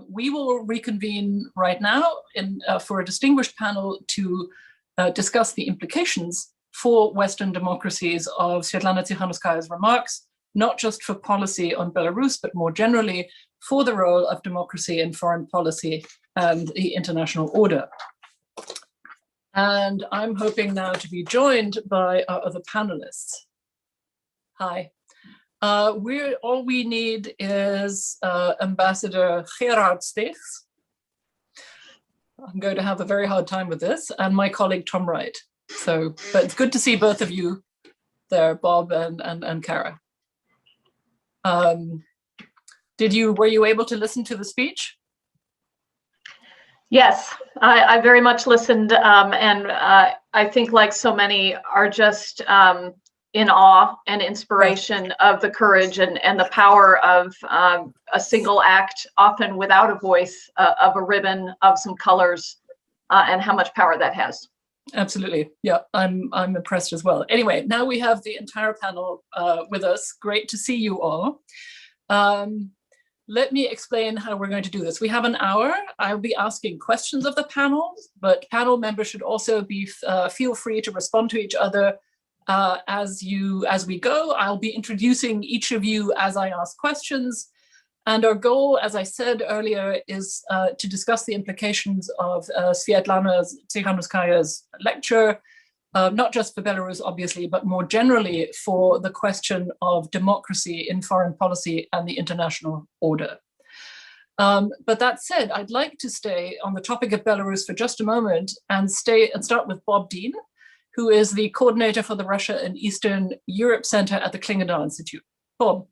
We will reconvene right now for a distinguished panel to discuss the implications for Western democracies of Svetlana Tsikhanouskaya's remarks, not just for policy on Belarus, but more generally for the role of democracy in foreign policy and the international order. And I'm hoping now to be joined by our other panelists. Hi. All we need is Ambassador Gerard Steegs. I'm going to have a very hard time with this, and my colleague Tom Wright. So, but it's good to see both of you there, Bob and Kara. Were you able to listen to the speech? Yes, I very much listened, and I think, like so many, are just in awe and inspiration of the courage and the power of a single act, often without a voice, of a ribbon, of some colors, and how much power that has. Absolutely. Yeah, I'm impressed as well. Anyway, now we have the entire panel with us. Great to see you all. Let me explain how we're going to do this. We have an hour. I'll be asking questions of the panel, but panel members should also be feel free to respond to each other as we go. I'll be introducing each of you as I ask questions. And our goal, as I said earlier, is to discuss the implications of Svetlana Tsikhanouskaya's lecture, not just for Belarus, obviously, but more generally for the question of democracy in foreign policy and the international order. But that said, I'd like to stay on the topic of Belarus for just a moment and start with Bob Dean, who is the coordinator for the Russia and Eastern Europe Center at the Klingendahl Institute. Bob,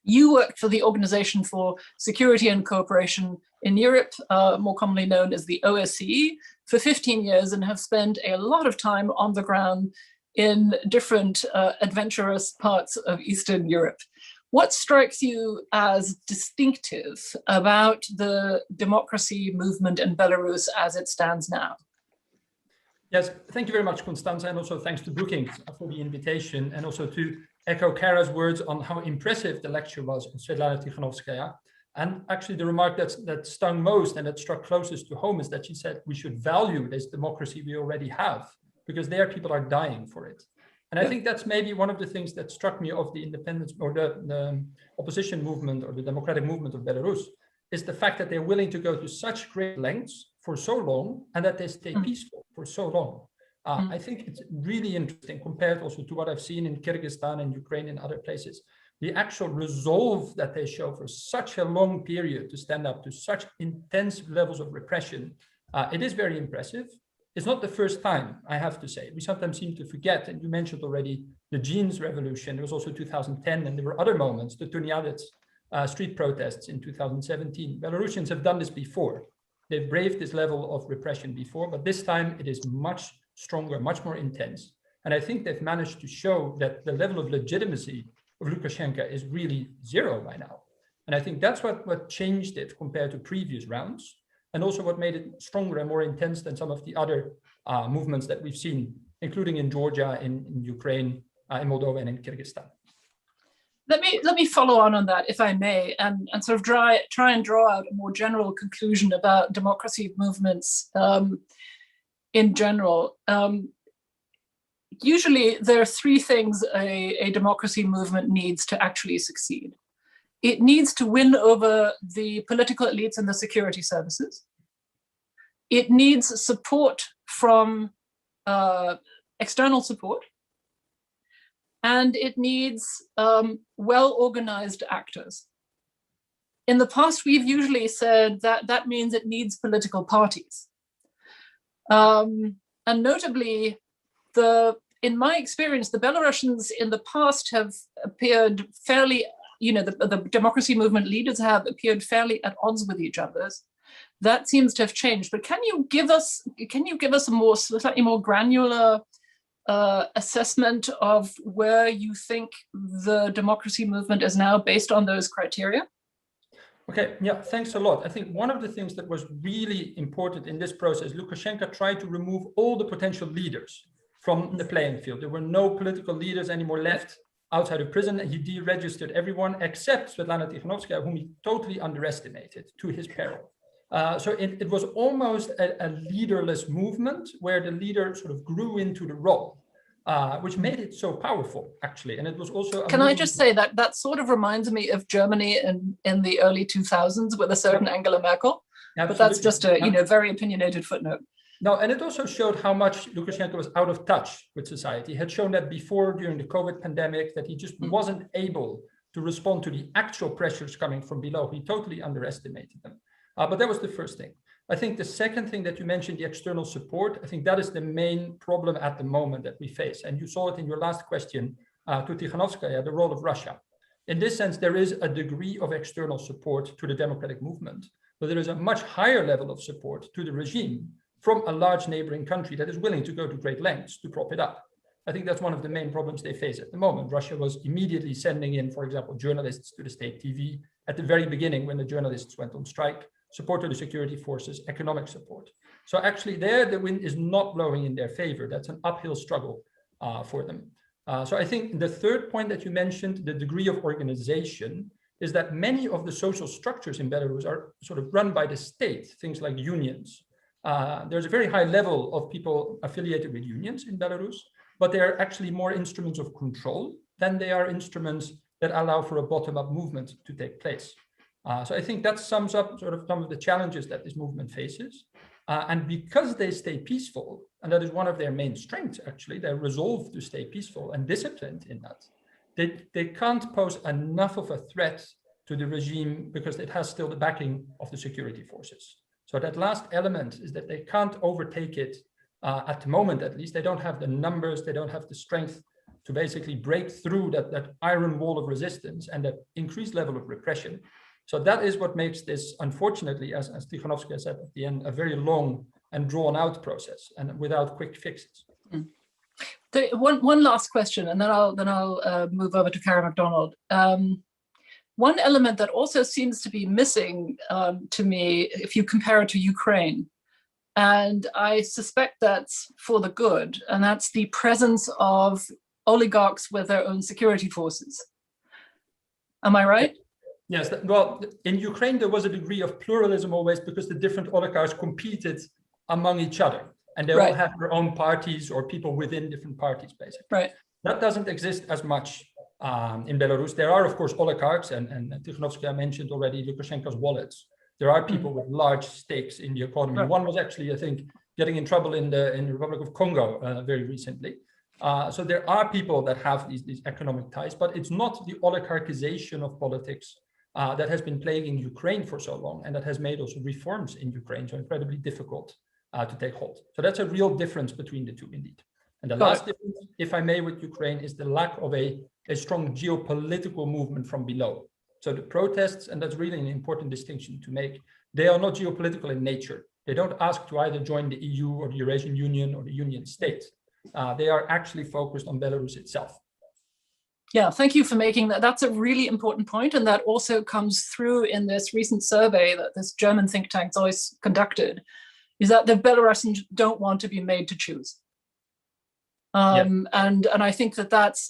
you worked for the Organization for Security and Cooperation in Europe, more commonly known as the OSCE, for 15 years and have spent a lot of time on the ground in different adventurous parts of Eastern Europe. What strikes you as distinctive about the democracy movement in Belarus as it stands now? Yes, thank you very much, Constanze, and also thanks to Brookings for the invitation, and also to echo Kara's words on how impressive the lecture was on Svetlana Tsikhanouskaya. And actually the remark that stung most and that struck closest to home is that she said we should value this democracy we already have, because there people are dying for it. And I think that's maybe one of the things that struck me of the independence or the opposition movement or the democratic movement of Belarus, is the fact that they're willing to go to such great lengths for so long and that they stay peaceful for so long. I think it's really interesting compared also to what I've seen in Kyrgyzstan and Ukraine and other places. The actual resolve that they show for such a long period to stand up to such intense levels of repression, it is very impressive. It's not the first time, I have to say. We sometimes seem to forget, and you mentioned already the jeans revolution. It was also 2010, and there were other moments, the Tuniadets street protests in 2017. Belarusians have done this before. They've braved this level of repression before, but this time it is much stronger, much more intense. And I think they've managed to show that the level of legitimacy of Lukashenko is really zero by now. And I think that's what changed it compared to previous rounds, and also what made it stronger and more intense than some of the other movements that we've seen, including in Georgia, in Ukraine, in Moldova, and in Kyrgyzstan. Let me follow on that, if I may, and sort of try and draw out a more general conclusion about democracy movements in general. Usually there are three things a democracy movement needs to actually succeed. It needs to win over the political elites and the security services. It needs support from external support. And it needs well-organized actors. In the past, we've usually said that that means it needs political parties. And notably, in my experience, the Belarusians in the past have appeared fairly, the democracy movement leaders have appeared fairly at odds with each other. That seems to have changed. But can you give us a slightly more granular assessment of where you think the democracy movement is now based on those criteria? Okay, yeah, thanks a lot. I think one of the things that was really important in this process, Lukashenko tried to remove all the potential leaders from the playing field. There were no political leaders anymore left outside of prison. He deregistered everyone except Svetlana Tsikhanouskaya, whom he totally underestimated to his peril. So it was almost a leaderless movement where the leader sort of grew into the role, which made it so powerful, actually. And it was also— Can I just say that that sort of reminds me of Germany in the early 2000s with a certain Angela Merkel, but that's just a very opinionated footnote. No, and it also showed how much Lukashenko was out of touch with society. He had shown that before, during the COVID pandemic, that he just wasn't able to respond to the actual pressures coming from below. He totally underestimated them. But that was the first thing. I think the second thing that you mentioned, the external support, I think that is the main problem at the moment that we face. And you saw it in your last question to Tsikhanouskaya, the role of Russia. In this sense, there is a degree of external support to the democratic movement, but there is a much higher level of support to the regime from a large neighboring country that is willing to go to great lengths to prop it up. I think that's one of the main problems they face at the moment. Russia was immediately sending in, for example, journalists to the state TV at the very beginning when the journalists went on strike, support to the security forces, economic support. So actually there, the wind is not blowing in their favor. That's an uphill struggle for them. So I think the third point that you mentioned, the degree of organization, is that many of the social structures in Belarus are sort of run by the state, things like unions. There's a very high level of people affiliated with unions in Belarus, but they are actually more instruments of control than they are instruments that allow for a bottom-up movement to take place. So I think that sums up sort of some of the challenges that this movement faces. And because they stay peaceful, and that is one of their main strengths, actually, they're resolved to stay peaceful and disciplined in that. They can't pose enough of a threat to the regime because it has still the backing of the security forces. So that last element is that they can't overtake it at the moment, at least. They don't have the numbers, they don't have the strength to basically break through that iron wall of resistance and that increased level of repression. So that is what makes this, unfortunately, as Tsikhanouskaya said at the end, a very long and drawn out process and without quick fixes. One last question, and then I'll move over to Karen Mcdonald. One element that also seems to be missing to me, if you compare it to Ukraine, and I suspect that's for the good, and that's the presence of oligarchs with their own security forces. Am I right? Yes, well, in Ukraine, there was a degree of pluralism always because the different oligarchs competed among each other, and they all have their own parties or people within different parties, basically. Right. That doesn't exist as much in Belarus. There are, of course, oligarchs, and Tsikhanouskaya mentioned already Lukashenko's wallets. There are people with large stakes in the economy. One was actually, I think, getting in trouble in the Republic of Congo very recently. So there are people that have these economic ties, but it's not the oligarchization of politics that has been plaguing Ukraine for so long, and that has made also reforms in Ukraine so incredibly difficult to take hold. So that's a real difference between the two, indeed. And the last difference, if I may, with Ukraine is the lack of a strong geopolitical movement from below. So the protests, and that's really an important distinction to make, they are not geopolitical in nature. They don't ask to either join the EU or the Eurasian Union or the Union State. They are actually focused on Belarus itself. Yeah, thank you for making that. That's a really important point, and that also comes through in this recent survey that this German think tank Zeus conducted, is that the Belarusians don't want to be made to choose. And I think that that's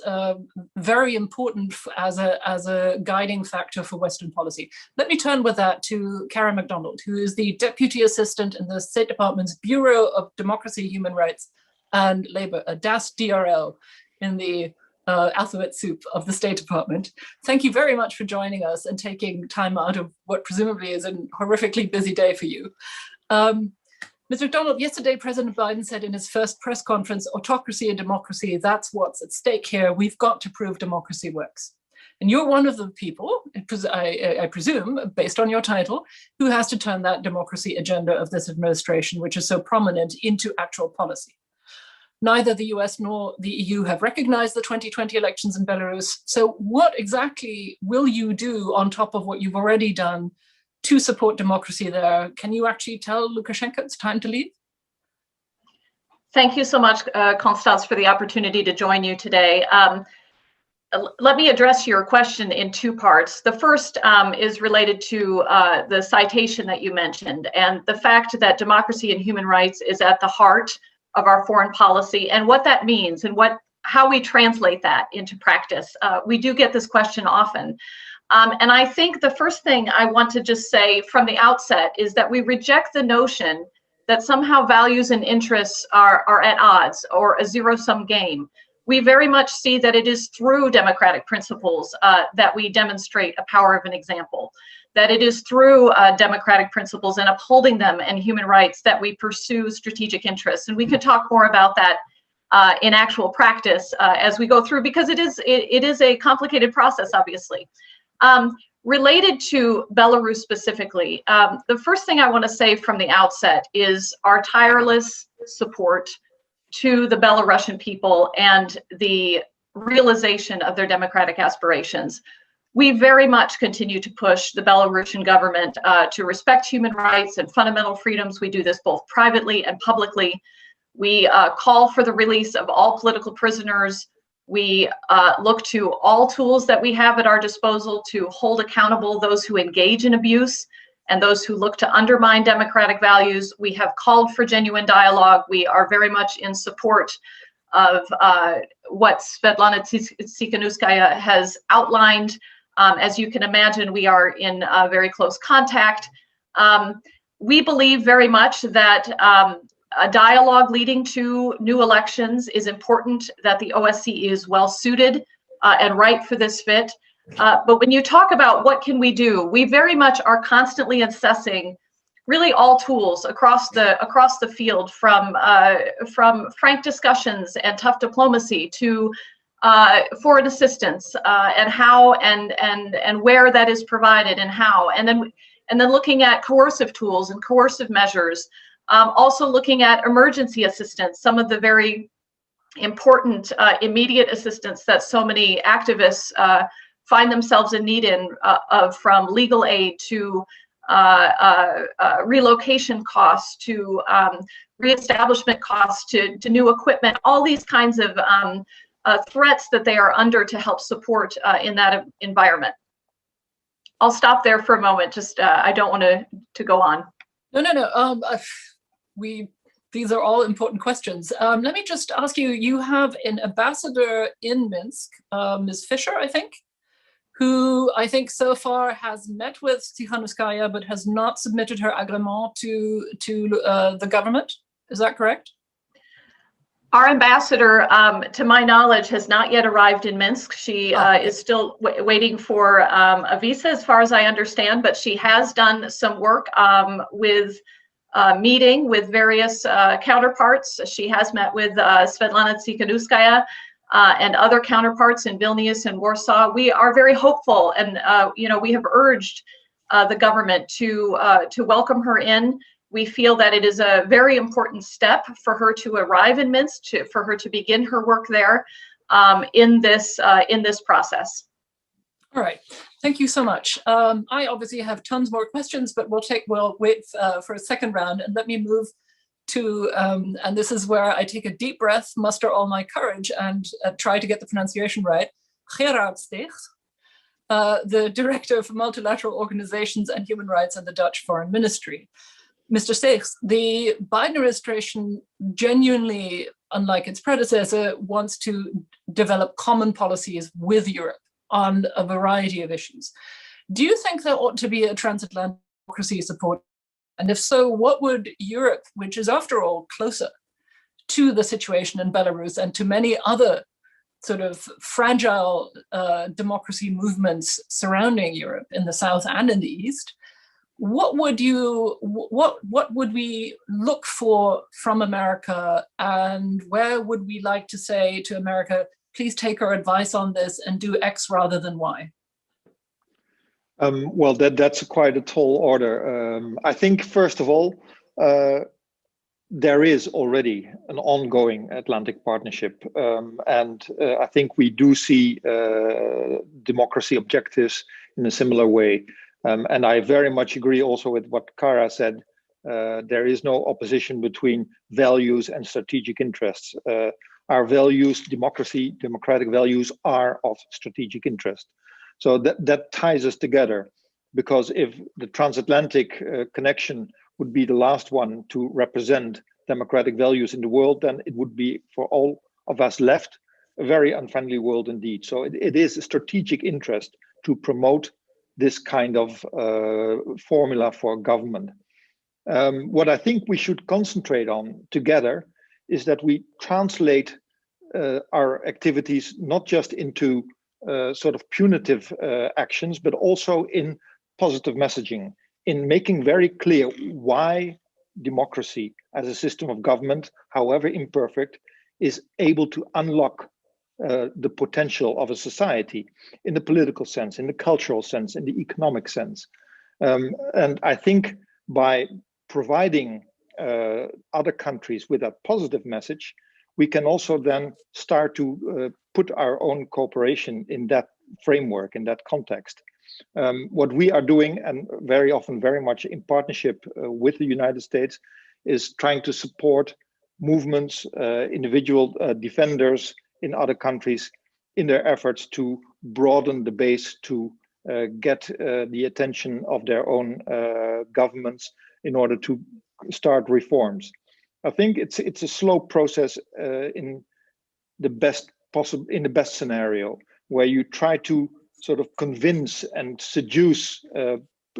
very important as a guiding factor for Western policy. Let me turn with that to Karen Mcdonald, who is the Deputy Assistant in the State Department's Bureau of Democracy, Human Rights and Labor, a DAS DRL in the alphabet soup of the State Department. Thank you very much for joining us and taking time out of what presumably is a horrifically busy day for you. Ms. McDonald, yesterday, President Biden said in his first press conference, autocracy and democracy, that's what's at stake here. We've got to prove democracy works. And you're one of the people, I presume, based on your title, who has to turn that democracy agenda of this administration, which is so prominent, into actual policy. Neither the US nor the EU have recognized the 2020 elections in Belarus. So what exactly will you do on top of what you've already done to support democracy there? Can you actually tell Lukashenko it's time to leave? Thank you so much, Constance, for the opportunity to join you today. Let me address your question in two parts. The first is related to the citation that you mentioned and the fact that democracy and human rights is at the heart of our foreign policy and what that means and what how we translate that into practice. We do get this question often. And I think the first thing I want to just say from the outset is that we reject the notion that somehow values and interests are at odds or a zero-sum game. We very much see that it is through democratic principles that we demonstrate a power of an example, that it is through democratic principles and upholding them and human rights that we pursue strategic interests. And we could talk more about that in actual practice as we go through, because it is a complicated process, obviously. Related to Belarus specifically, the first thing I want to say from the outset is our tireless support to the Belarusian people and the realization of their democratic aspirations. We very much continue to push the Belarusian government to respect human rights and fundamental freedoms. We do this both privately and publicly. We call for the release of all political prisoners. We look to all tools that we have at our disposal to hold accountable those who engage in abuse and those who look to undermine democratic values. We have called for genuine dialogue. We are very much in support of what Svetlana Tsikhanouskaya has outlined. As you can imagine, we are in very close contact. We believe very much that a dialogue leading to new elections is important, that the OSCE is well suited and right for this fit. But when you talk about what can we do, we very much are constantly assessing really all tools across the field, from frank discussions and tough diplomacy to foreign assistance and how and where that is provided and how, and then looking at coercive tools and coercive measures. Also looking at emergency assistance, some of the very important immediate assistance that so many activists find themselves in need of, from legal aid to relocation costs to reestablishment costs to new equipment, all these kinds of threats that they are under to help support in that environment. I'll stop there for a moment. Just I don't want to go on. No. These are all important questions. Let me just ask you, you have an ambassador in Minsk, Ms. Fisher, I think, who I think so far has met with Tsikhanouskaya but has not submitted her agrément to the government. Is that correct? Our ambassador, to my knowledge, has not yet arrived in Minsk. She is still waiting for a visa, as far as I understand, but she has done some work with meeting with various counterparts. She has met with Svetlana Tsikhanouskaya and other counterparts in Vilnius and Warsaw. We are very hopeful, and we have urged the government to welcome her in. We feel that it is a very important step for her to arrive in Minsk, for her to begin her work there in this process. All right, thank you so much. I obviously have tons more questions, but we'll wait for a second round, and let me move to, and this is where I take a deep breath, muster all my courage, and try to get the pronunciation right. Gerard Steegh, the Director for Multilateral Organizations and Human Rights in the Dutch Foreign Ministry. Mr. Steegh, the Biden administration genuinely, unlike its predecessor, wants to develop common policies with Europe on a variety of issues. Do you think there ought to be a transatlantic democracy support? And if so, what would Europe, which is after all closer to the situation in Belarus and to many other sort of fragile democracy movements surrounding Europe in the South and in the East, what would we look for from America, and where would we like to say to America, please take our advice on this and do X rather than Y? Well, that's quite a tall order. I think, first of all, there is already an ongoing Atlantic partnership. And I think we do see democracy objectives in a similar way. And I very much agree also with what Kara said. There is no opposition between values and strategic interests. Our values, democratic values, are of strategic interest. So that ties us together, because if the transatlantic connection would be the last one to represent democratic values in the world, then it would be for all of us left a very unfriendly world indeed. So it is a strategic interest to promote this kind of formula for government. What I think we should concentrate on together is that we translate our activities not just into sort of punitive actions, but also in positive messaging, in making very clear why democracy as a system of government, however imperfect, is able to unlock the potential of a society in the political sense, in the cultural sense, in the economic sense. And I think by providing other countries with that positive message, we can also then start to put our own cooperation in that framework, in that context. What we are doing, and very often very much in partnership with the United States, is trying to support movements, individual defenders in other countries in their efforts to broaden the base to get the attention of their own governments in order to start reforms. I think it's a slow process in the best scenario, where you try to sort of convince and seduce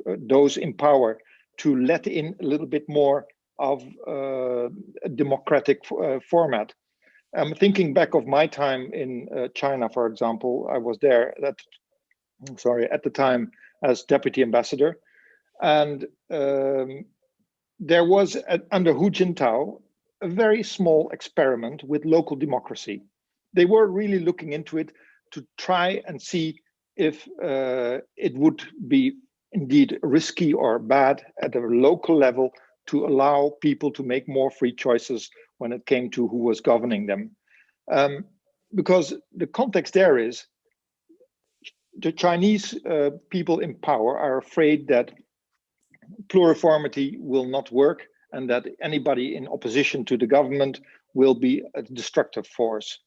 those in power to let in a little bit more of a democratic format. I'm thinking back of my time in China, for example. I was there at the time as deputy ambassador, and there was under Hu Jintao a very small experiment with local democracy. They were really looking into it to try and see if it would be indeed risky or bad at a local level to allow people to make more free choices when it came to who was governing them. Because the context there is the Chinese people in power are afraid that pluriformity will not work and that anybody in opposition to the government will be a destructive force.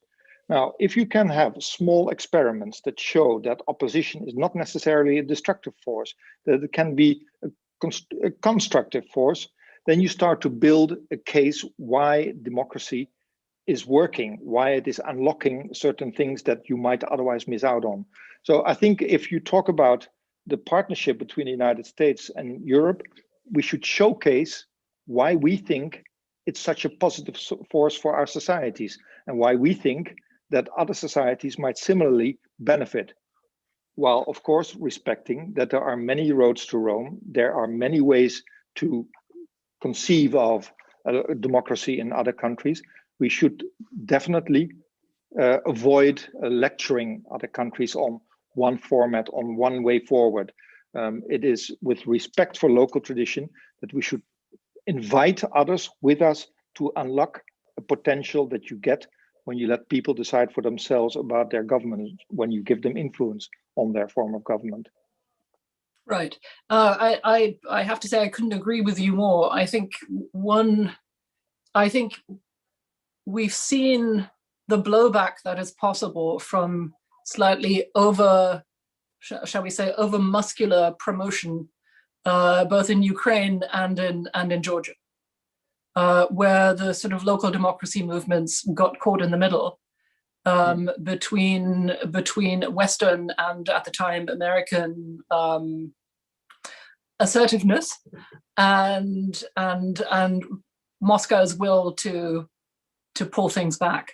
Now, if you can have small experiments that show that opposition is not necessarily a destructive force, that it can be a constructive force, then you start to build a case why democracy is working, why it is unlocking certain things that you might otherwise miss out on. So I think if you talk about the partnership between the United States and Europe, we should showcase why we think it's such a positive force for our societies and why we think that other societies might similarly benefit, while of course respecting that there are many roads to Rome. There are many ways to conceive of a democracy in other countries. We should definitely avoid lecturing other countries on one format, on one way forward. It is with respect for local tradition that we should invite others with us to unlock a potential that you get when you let people decide for themselves about their government, when you give them influence on their form of government. Right. I have to say I couldn't agree with you more. I think we've seen the blowback that is possible from slightly over, shall we say, over muscular promotion, both in Ukraine and in Georgia, where the sort of local democracy movements got caught in the middle between Western and at the time American assertiveness and Moscow's will to pull things back.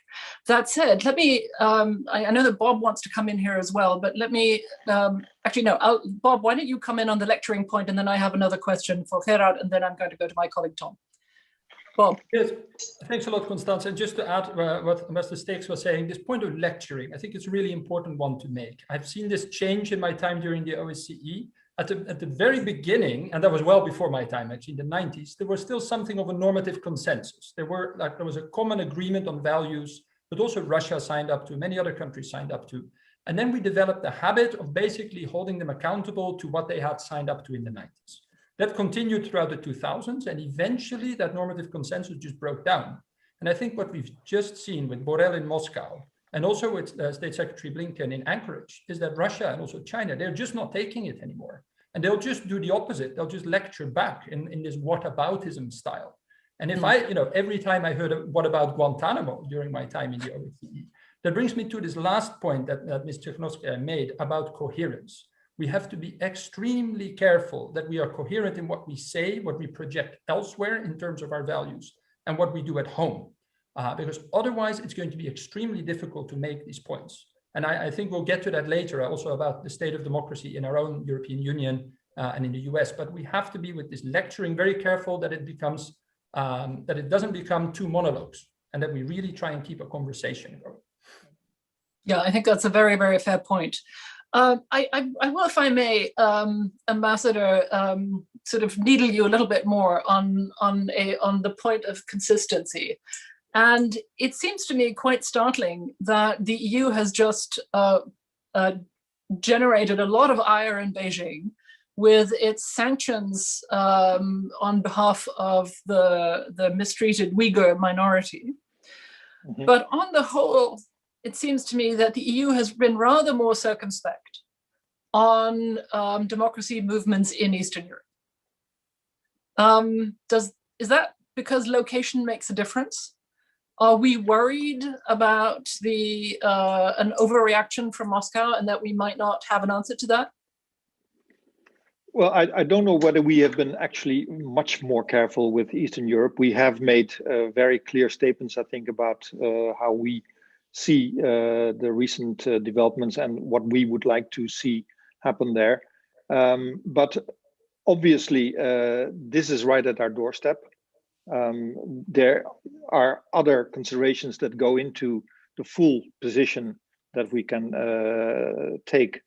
That said, let me, I know that Bob wants to come in here as well, but let me, actually no, Bob, why don't you come in on the lecturing point, and then I have another question for Gerard, and then I'm going to go to my colleague Tom. Bob. Yes, thanks a lot, Constanze. And just to add what Ambassador Stakes was saying, this point of lecturing, I think it's a really important one to make. I've seen this change in my time during the OSCE. At the very beginning, and that was well before my time, actually, in the 90s, there was still something of a normative consensus. There was a common agreement on values, but also Russia signed up to, many other countries signed up to. And then we developed the habit of basically holding them accountable to what they had signed up to in the 90s. That continued throughout the 2000s, and eventually that normative consensus just broke down. And I think what we've just seen with Borrell in Moscow, and also with State Secretary Blinken in Anchorage, is that Russia and also China, they're just not taking it anymore. And they'll just do the opposite. They'll just lecture back in this whataboutism style. And if every time I heard what about Guantanamo during my time in the OSCE, That brings me to this last point that Ms. Tsikhanouskaya made about coherence. We have to be extremely careful that we are coherent in what we say, what we project elsewhere in terms of our values, and what we do at home. Because otherwise it's going to be extremely difficult to make these points. And I think we'll get to that later, also about the state of democracy in our own European Union and in the US. But we have to be with this lecturing very careful that it becomes, that it doesn't become two monologues, and that we really try and keep a conversation going. Yeah, I think that's a very, very fair point. I will, if I may, Ambassador, sort of needle you a little bit more on the point of consistency. And it seems to me quite startling that the EU has just generated a lot of ire in Beijing with its sanctions on behalf of the mistreated Uyghur minority. Mm-hmm. But on the whole, it seems to me that the EU has been rather more circumspect on democracy movements in Eastern Europe. Is that because location makes a difference? Are we worried about an overreaction from Moscow and that we might not have an answer to that? Well, I don't know whether we have been actually much more careful with Eastern Europe. We have made very clear statements, I think, about how we see the recent developments and what we would like to see happen there. But obviously, this is right at our doorstep. There are other considerations that go into the full position that we can take.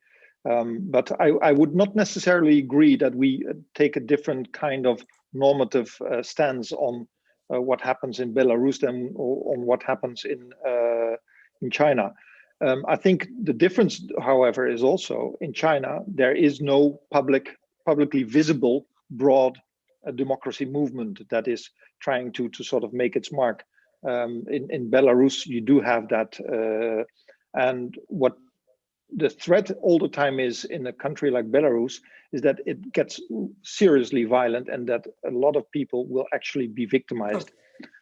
But I would not necessarily agree that we take a different kind of normative stance on what happens in Belarus than on what happens in China. I think the difference, however, is also in China, there is no publicly visible, broad democracy movement that is trying to sort of make its mark. In Belarus, you do have that. And what the threat all the time is in a country like Belarus is that it gets seriously violent and that a lot of people will actually be victimized.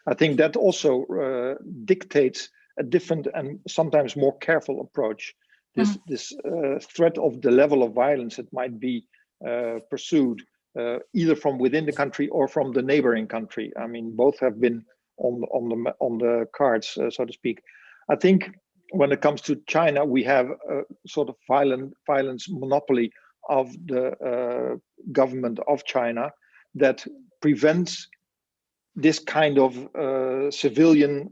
I think that also dictates a different and sometimes more careful approach. This threat of the level of violence that might be pursued either from within the country or from the neighboring country. I mean, both have been on the cards, so to speak. I think when it comes to China, we have a sort of violence monopoly of the government of China that prevents this kind of civilian,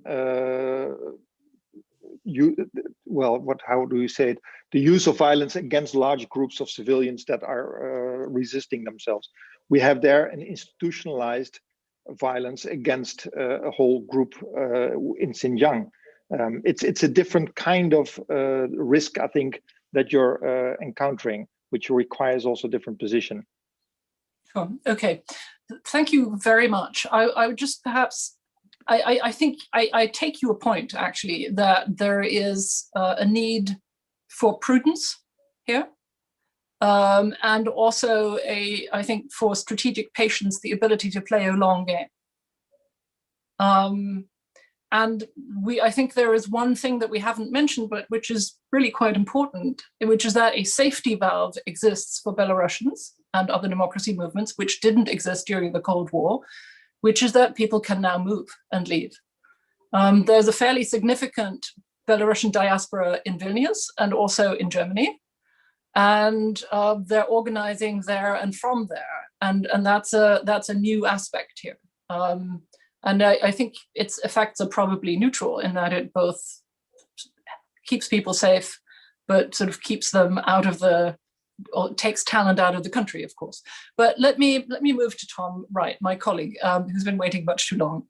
how do you say it? The use of violence against large groups of civilians that are resisting themselves. We have there an institutionalized violence against a whole group in Xinjiang. It's a different kind of risk, I think, that you're encountering, which requires also a different position. Sure. Okay. Thank you very much. I would just perhaps, I think I take your point, actually, that there is a need for prudence here. And also I think for strategic patience, the ability to play a long game. And I think there is one thing that we haven't mentioned, but which is really quite important, which is that a safety valve exists for Belarusians and other democracy movements, which didn't exist during the Cold War, which is that people can now move and leave. There's a fairly significant Belarusian diaspora in Vilnius and also in Germany. And they're organizing there and from there. And that's a new aspect here. And I think its effects are probably neutral in that it both keeps people safe, but sort of keeps them out of or takes talent out of the country, of course. But let me move to Tom Wright, my colleague, who's been waiting much too long.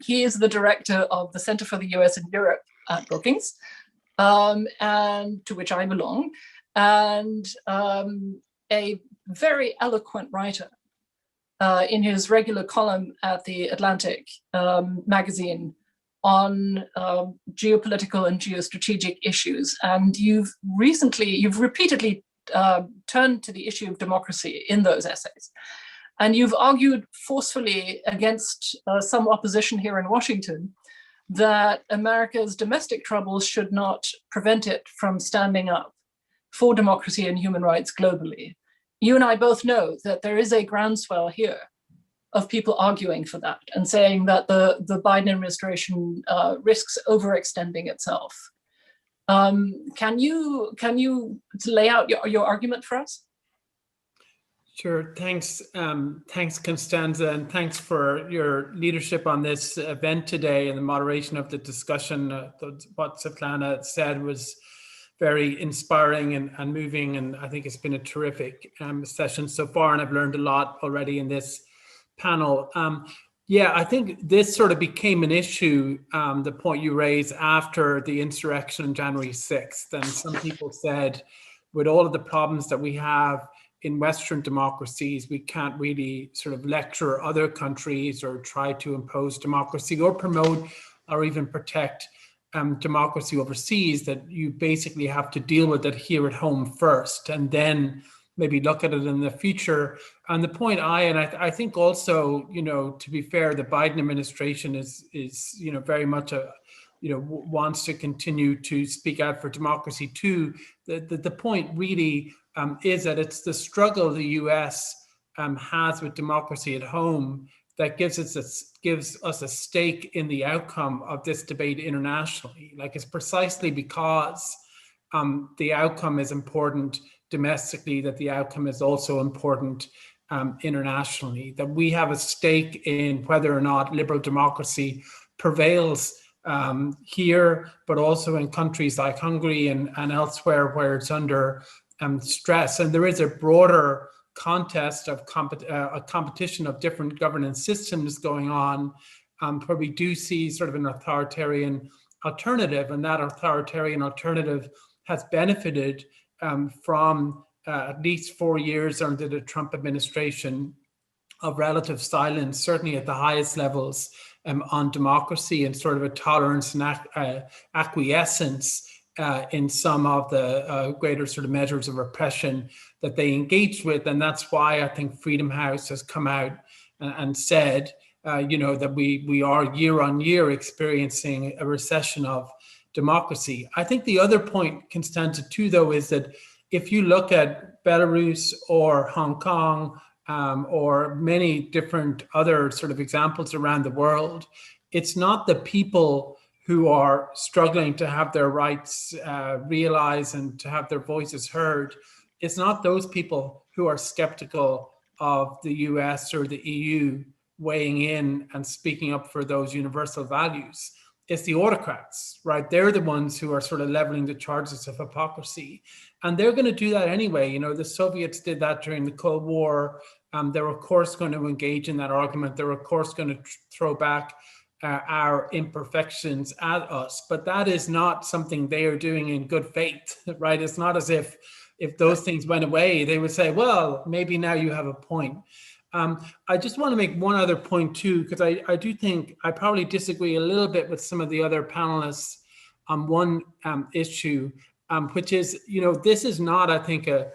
He is the director of the Center for the US and Europe at Brookings, and to which I belong, and a very eloquent writer. In his regular column at the Atlantic magazine on geopolitical and geostrategic issues. And you've repeatedly turned to the issue of democracy in those essays. And you've argued forcefully against some opposition here in Washington that America's domestic troubles should not prevent it from standing up for democracy and human rights globally. You and I both know that there is a groundswell here of people arguing for that and saying that the Biden administration risks overextending itself. Can you lay out your argument for us? Sure. Thanks, Constanze, and thanks for your leadership on this event today and the moderation of the discussion. What Svetlana said was very inspiring and moving, and I think it's been a terrific session so far, and I've learned a lot already in this panel. Yeah, I think this sort of became an issue, the point you raised, after the insurrection on January 6th. And some people said, with all of the problems that we have in Western democracies, we can't really sort of lecture other countries or try to impose democracy or promote or even protect democracy overseas, that you basically have to deal with it here at home first and then maybe look at it in the future. And the point I think also, to be fair, the Biden administration is very much wants to continue to speak out for democracy too. The point really is that it's the struggle the US has with democracy at home that gives us a stake in the outcome of this debate internationally. Like, it's precisely because the outcome is important domestically that the outcome is also important internationally, that we have a stake in whether or not liberal democracy prevails here, but also in countries like Hungary and elsewhere where it's under stress. And there is a broader contest of a competition of different governance systems going on, where we do see sort of an authoritarian alternative, and that authoritarian alternative has benefited from at least 4 years under the Trump administration of relative silence, certainly at the highest levels on democracy, and sort of a tolerance and acquiescence in some of the greater sort of measures of repression that they engaged with. And that's why I think Freedom House has come out and said, that we are year on year experiencing a recession of democracy. I think the other point, Constanze, too, though, is that if you look at Belarus or Hong Kong or many different other sort of examples around the world, it's not the people who are struggling to have their rights realized and to have their voices heard. It's not those people who are skeptical of the US or the EU weighing in and speaking up for those universal values. It's the autocrats, right? They're the ones who are sort of leveling the charges of hypocrisy. And they're going to do that anyway. The Soviets did that during the Cold War. They're, of course, going to engage in that argument. They're, of course, going to throw back our imperfections at us. But that is not something they are doing in good faith, right? It's not as if those things went away, they would say, well, maybe now you have a point. I just want to make one other point too, because I do think I probably disagree a little bit with some of the other panelists on one issue, which is, this is not, I think, a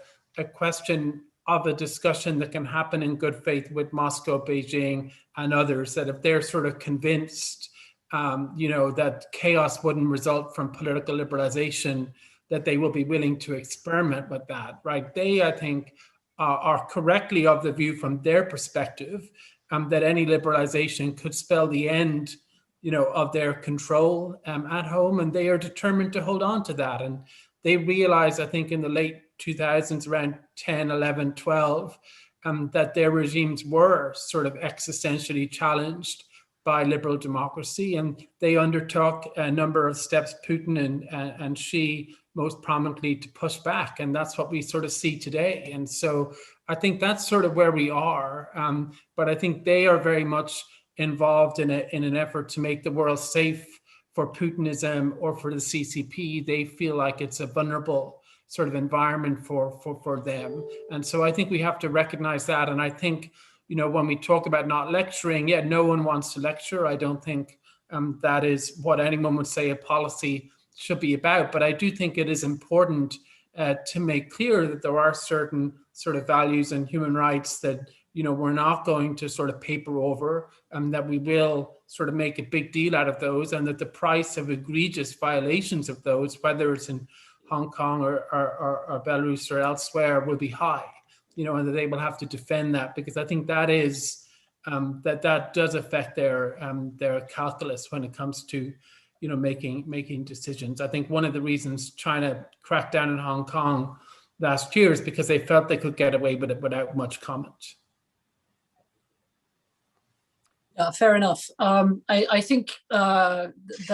question of a discussion that can happen in good faith with Moscow, Beijing, and others, that if they're sort of convinced, that chaos wouldn't result from political liberalization, that they will be willing to experiment with that, right? They, I think, are correctly of the view from their perspective that any liberalization could spell the end, of their control at home, and they are determined to hold on to that. And they realized, I think, in the late 2000s, around 10, 11, 12, that their regimes were sort of existentially challenged by liberal democracy, and they undertook a number of steps, Putin and Xi most prominently, to push back, and that's what we sort of see today. And so I think that's sort of where we are, but I think they are very much involved in an effort to make the world safe for Putinism or for the CCP. They feel like it's a vulnerable sort of environment for them, and so I think we have to recognize that. And I think, when we talk about not lecturing, no one wants to lecture. I don't think that is what anyone would say a policy should be about. But I do think it is important to make clear that there are certain sort of values and human rights that we're not going to sort of paper over, that we will sort of make a big deal out of those, and that the price of egregious violations of those, whether it's in Hong Kong or Belarus or elsewhere, will be high, and that they will have to defend that, because I think that is that does affect their calculus when it comes to making decisions. I think one of the reasons China cracked down in Hong Kong last year is because they felt they could get away with it without much comment. Fair enough. I think it's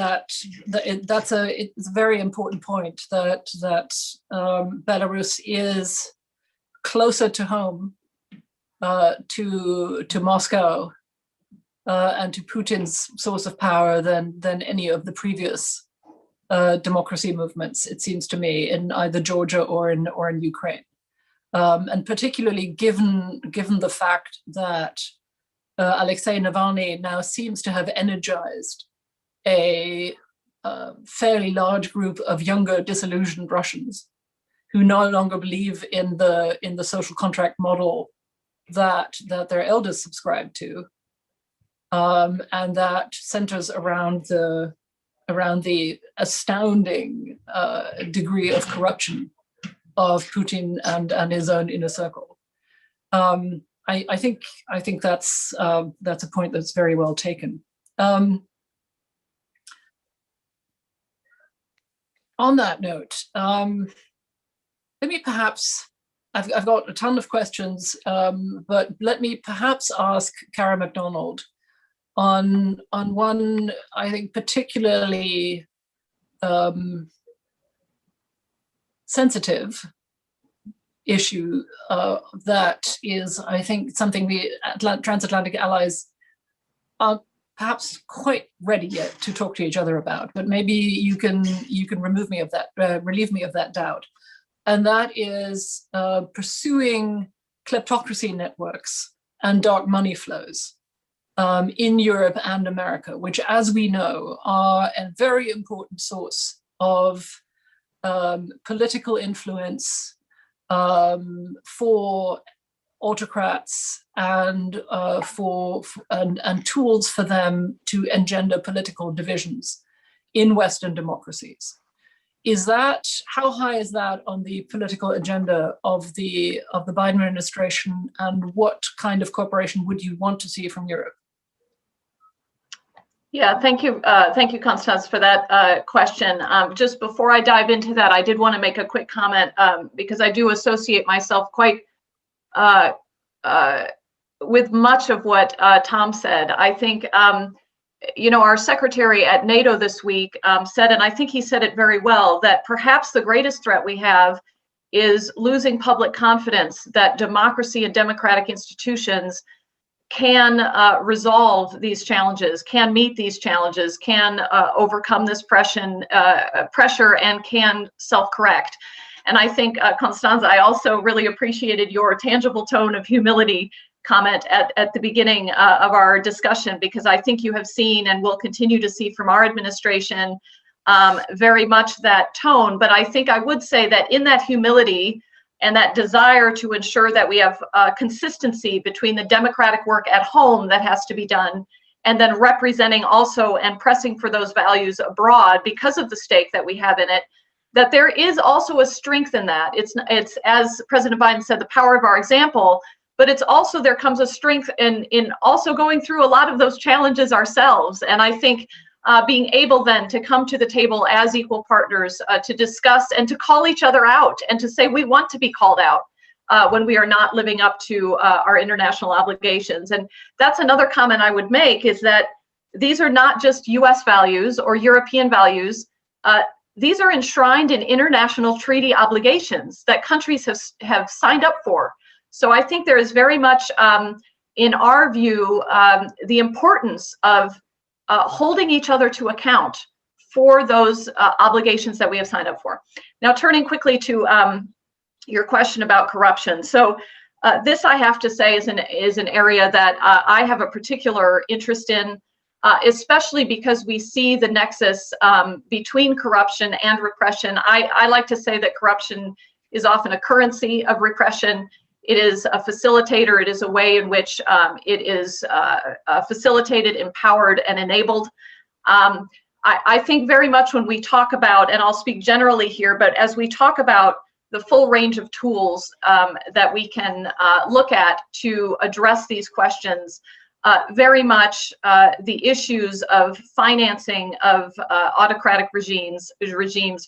a very important point that Belarus is closer to home, to Moscow and to Putin's source of power than any of the previous democracy movements, it seems to me, in either Georgia or in Ukraine, and particularly given the fact that Alexei Navalny now seems to have energized a fairly large group of younger, disillusioned Russians who no longer believe in the social contract model that their elders subscribed to, and that centers around the astounding degree of corruption of Putin and his own inner circle. I think that's a point that's very well taken. On that note, let me perhaps, I've got a ton of questions, but let me perhaps ask Cara Mcdonald on one, I think, particularly sensitive issue that is, I think, something the transatlantic allies are perhaps quite ready yet to talk to each other about, but maybe you can relieve me of that doubt. And that is pursuing kleptocracy networks and dark money flows in Europe and America, which, as we know, are a very important source of political influence for autocrats and and tools for them to engender political divisions in Western democracies. How high is that on the political agenda of the Biden administration, and what kind of cooperation would you want to see from Europe? Yeah, thank you, Constanze, for that question. Just before I dive into that, I did want to make a quick comment because I do associate myself quite with much of what Tom said. I think, our secretary at NATO this week said, and I think he said it very well, that perhaps the greatest threat we have is losing public confidence that democracy and democratic institutions can resolve these challenges, can meet these challenges, can overcome this pressure, and can self-correct. And I think, Constanze, I also really appreciated your tangible tone of humility comment at the beginning of our discussion, because I think you have seen and will continue to see from our administration very much that tone. But I think I would say that in that humility and that desire to ensure that we have consistency between the democratic work at home that has to be done, and then representing also and pressing for those values abroad because of the stake that we have in it, that there is also a strength in that. It's as President Biden said, the power of our example, but it's also, there comes a strength in also going through a lot of those challenges ourselves. And I think being able then to come to the table as equal partners to discuss and to call each other out and to say we want to be called out when we are not living up to our international obligations. And that's another comment I would make, is that these are not just US values or European values. These are enshrined in international treaty obligations that countries have signed up for. So I think there is very much, in our view, the importance of holding each other to account for those obligations that we have signed up for. Now, turning quickly to your question about corruption. So this, I have to say, is an area that I have a particular interest in, especially because we see the nexus between corruption and repression. I like to say that corruption is often a currency of repression. It is a facilitator. It is a way in which it is facilitated, empowered, and enabled. I think very much when we talk about, and I'll speak generally here, but as we talk about the full range of tools that we can look at to address these questions, very much the issues of financing of autocratic regimes,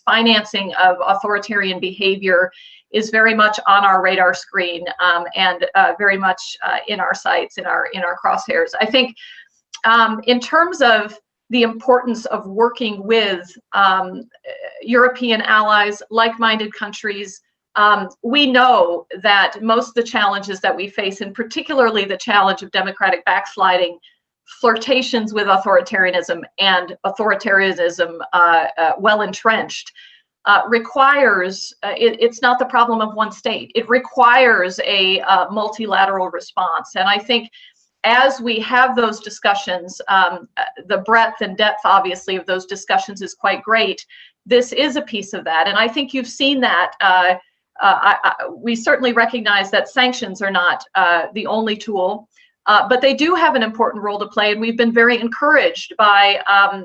financing of authoritarian behavior is very much on our radar screen and very much in our sights, in our crosshairs. I think in terms of the importance of working with European allies, like-minded countries, we know that most of the challenges that we face, and particularly the challenge of democratic backsliding, flirtations with authoritarianism and authoritarianism well entrenched, requires, it's not the problem of one state. It requires a multilateral response. And I think as we have those discussions, the breadth and depth, obviously, of those discussions is quite great. This is a piece of that. And I think you've seen that. We certainly recognize that sanctions are not the only tool, but they do have an important role to play. And we've been very encouraged by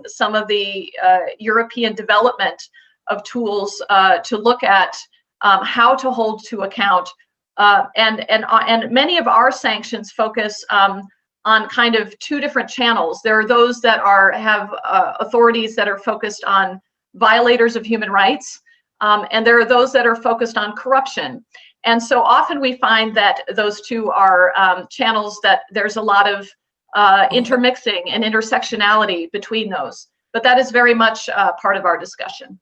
some of the European development of tools to look at how to hold to account. And many of our sanctions focus on kind of two different channels. There are those that have authorities that are focused on violators of human rights, and there are those that are focused on corruption. And so often we find that those two are channels that there's a lot of intermixing and intersectionality between those. But that is very much part of our discussion.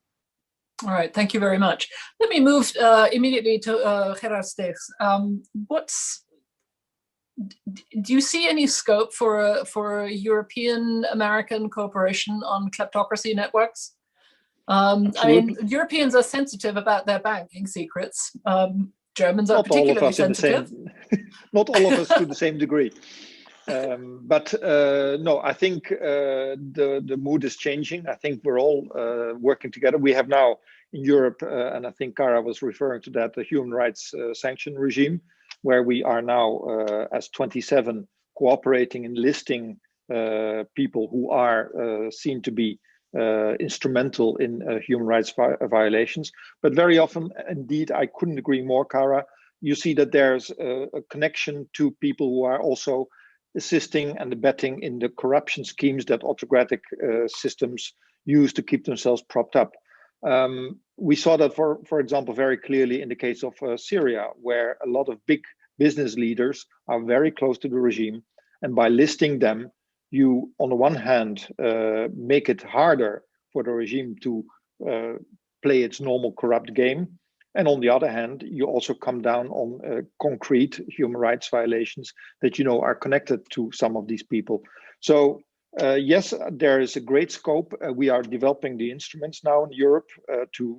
All right, thank you very much. Let me move immediately to Gerard Steegs. Do you see any scope for European-American cooperation on kleptocracy networks? I mean, Europeans are sensitive about their banking secrets. Germans are particularly sensitive. Not all of us to the same degree. But no, I think the mood is changing. I think we're all working together. We have now in Europe, and I think Kara was referring to that, the human rights sanction regime, where we are now as 27 cooperating in listing people who are seen to be instrumental in human rights violations. But very often, indeed, I couldn't agree more, Kara, you see that there's a connection to people who are also assisting and abetting in the corruption schemes that autocratic systems use to keep themselves propped up. We saw that, for example, very clearly in the case of Syria, where a lot of big business leaders are very close to the regime. And by listing them, you, on the one hand, make it harder for the regime to play its normal corrupt game. And on the other hand, you also come down on concrete human rights violations that you know are connected to some of these people. So yes, there is a great scope. We are developing the instruments now in Europe to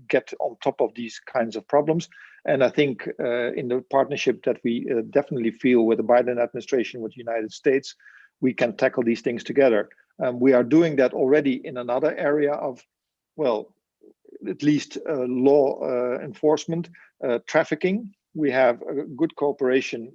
get on top of these kinds of problems. And I think in the partnership that we definitely feel with the Biden administration, with the United States, we can tackle these things together. We are doing that already in another area of, well, at least law enforcement, trafficking. We have a good cooperation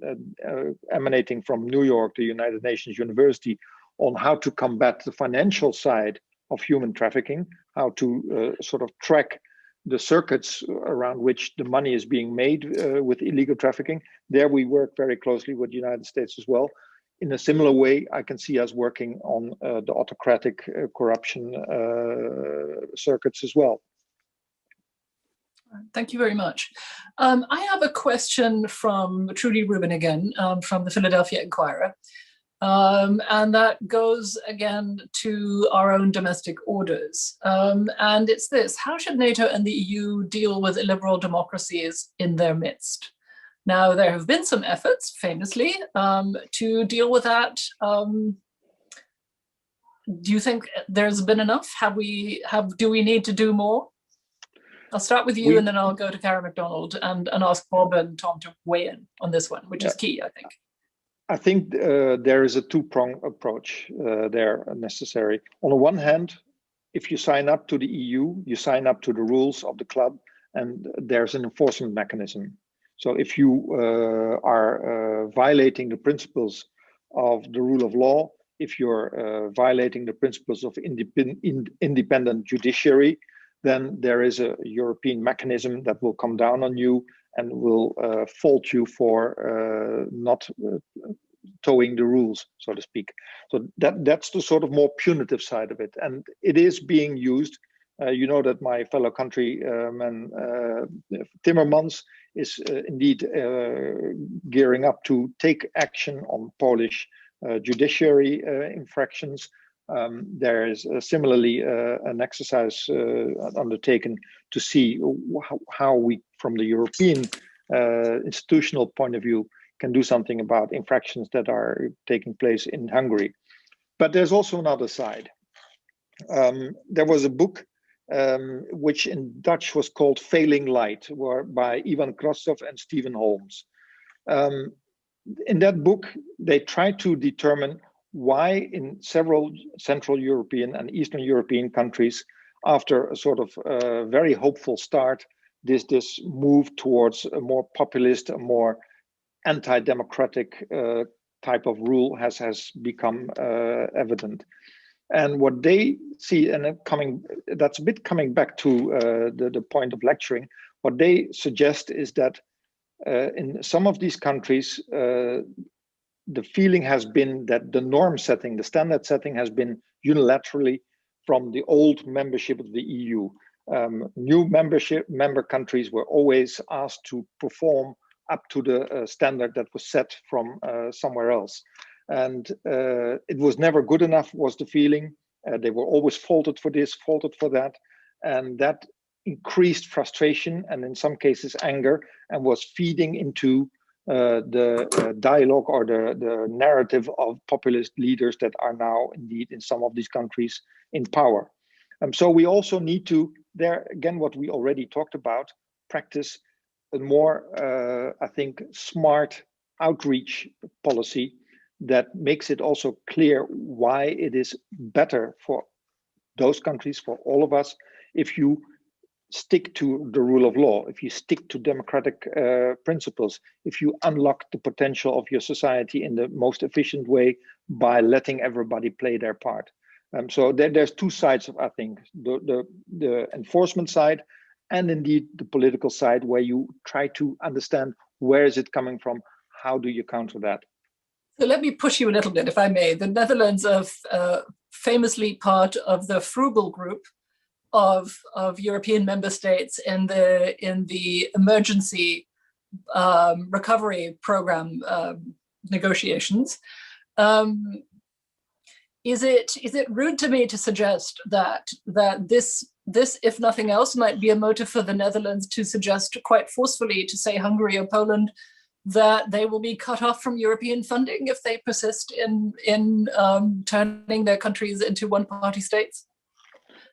emanating from New York, the United Nations University, on how to combat the financial side of human trafficking, how to sort of track the circuits around which the money is being made with illegal trafficking. There we work very closely with the United States as well. In a similar way, I can see us working on the autocratic corruption circuits as well. Thank you very much. I have a question from Trudy Rubin again, from the Philadelphia Inquirer. And that goes again to our own domestic orders. And it's this: how should NATO and the EU deal with illiberal democracies in their midst? Now, there have been some efforts, famously, to deal with that. Do you think there's been enough? Do we need to do more? I'll start with you, and then I'll go to Kara Mcdonald and ask Bob and Tom to weigh in on this one, which is key, I think. I think there is a two-pronged approach there necessary. On the one hand, if you sign up to the EU, you sign up to the rules of the club, and there's an enforcement mechanism. So if you are violating the principles of the rule of law, if you're violating the principles of independent judiciary, then there is a European mechanism that will come down on you and will fault you for not towing the rules, so to speak. So that's the sort of more punitive side of it, and it is being used. You know that my fellow countryman Timmermans is indeed gearing up to take action on Polish judiciary infractions. There is similarly an exercise undertaken to see how we, from the European institutional point of view, can do something about infractions that are taking place in Hungary. But there's also another side. There was a book which in Dutch was called Failing Light, by Ivan Krosov and Stephen Holmes. In that book, they tried to determine why in several Central European and Eastern European countries, after a sort of very hopeful start, this move towards a more populist, a more anti-democratic type of rule has become evident. And what they see, and that's a bit coming back to the point of lecturing, what they suggest is that in some of these countries, the feeling has been that the norm setting, the standard setting has been unilaterally from the old membership of the EU. New member countries were always asked to perform up to the standard that was set from somewhere else. And it was never good enough, was the feeling. They were always faulted for this, faulted for that. And that increased frustration and in some cases anger, and was feeding into the dialogue or the narrative of populist leaders that are now indeed in some of these countries in power. So we also need to, there again, what we already talked about, practice a more, I think, smart outreach policy that makes it also clear why it is better for those countries, for all of us, if you stick to the rule of law, if you stick to democratic principles, if you unlock the potential of your society in the most efficient way by letting everybody play their part. So there's two sides of, I think, the enforcement side and indeed the political side, where you try to understand where is it coming from, how do you counter that? So let me push you a little bit, if I may. The Netherlands are famously part of the frugal group of European member states in the emergency recovery program negotiations. Is it rude to me to suggest that this, if nothing else, might be a motive for the Netherlands to suggest quite forcefully to, say, Hungary or Poland, that they will be cut off from European funding if they persist in turning their countries into one-party states?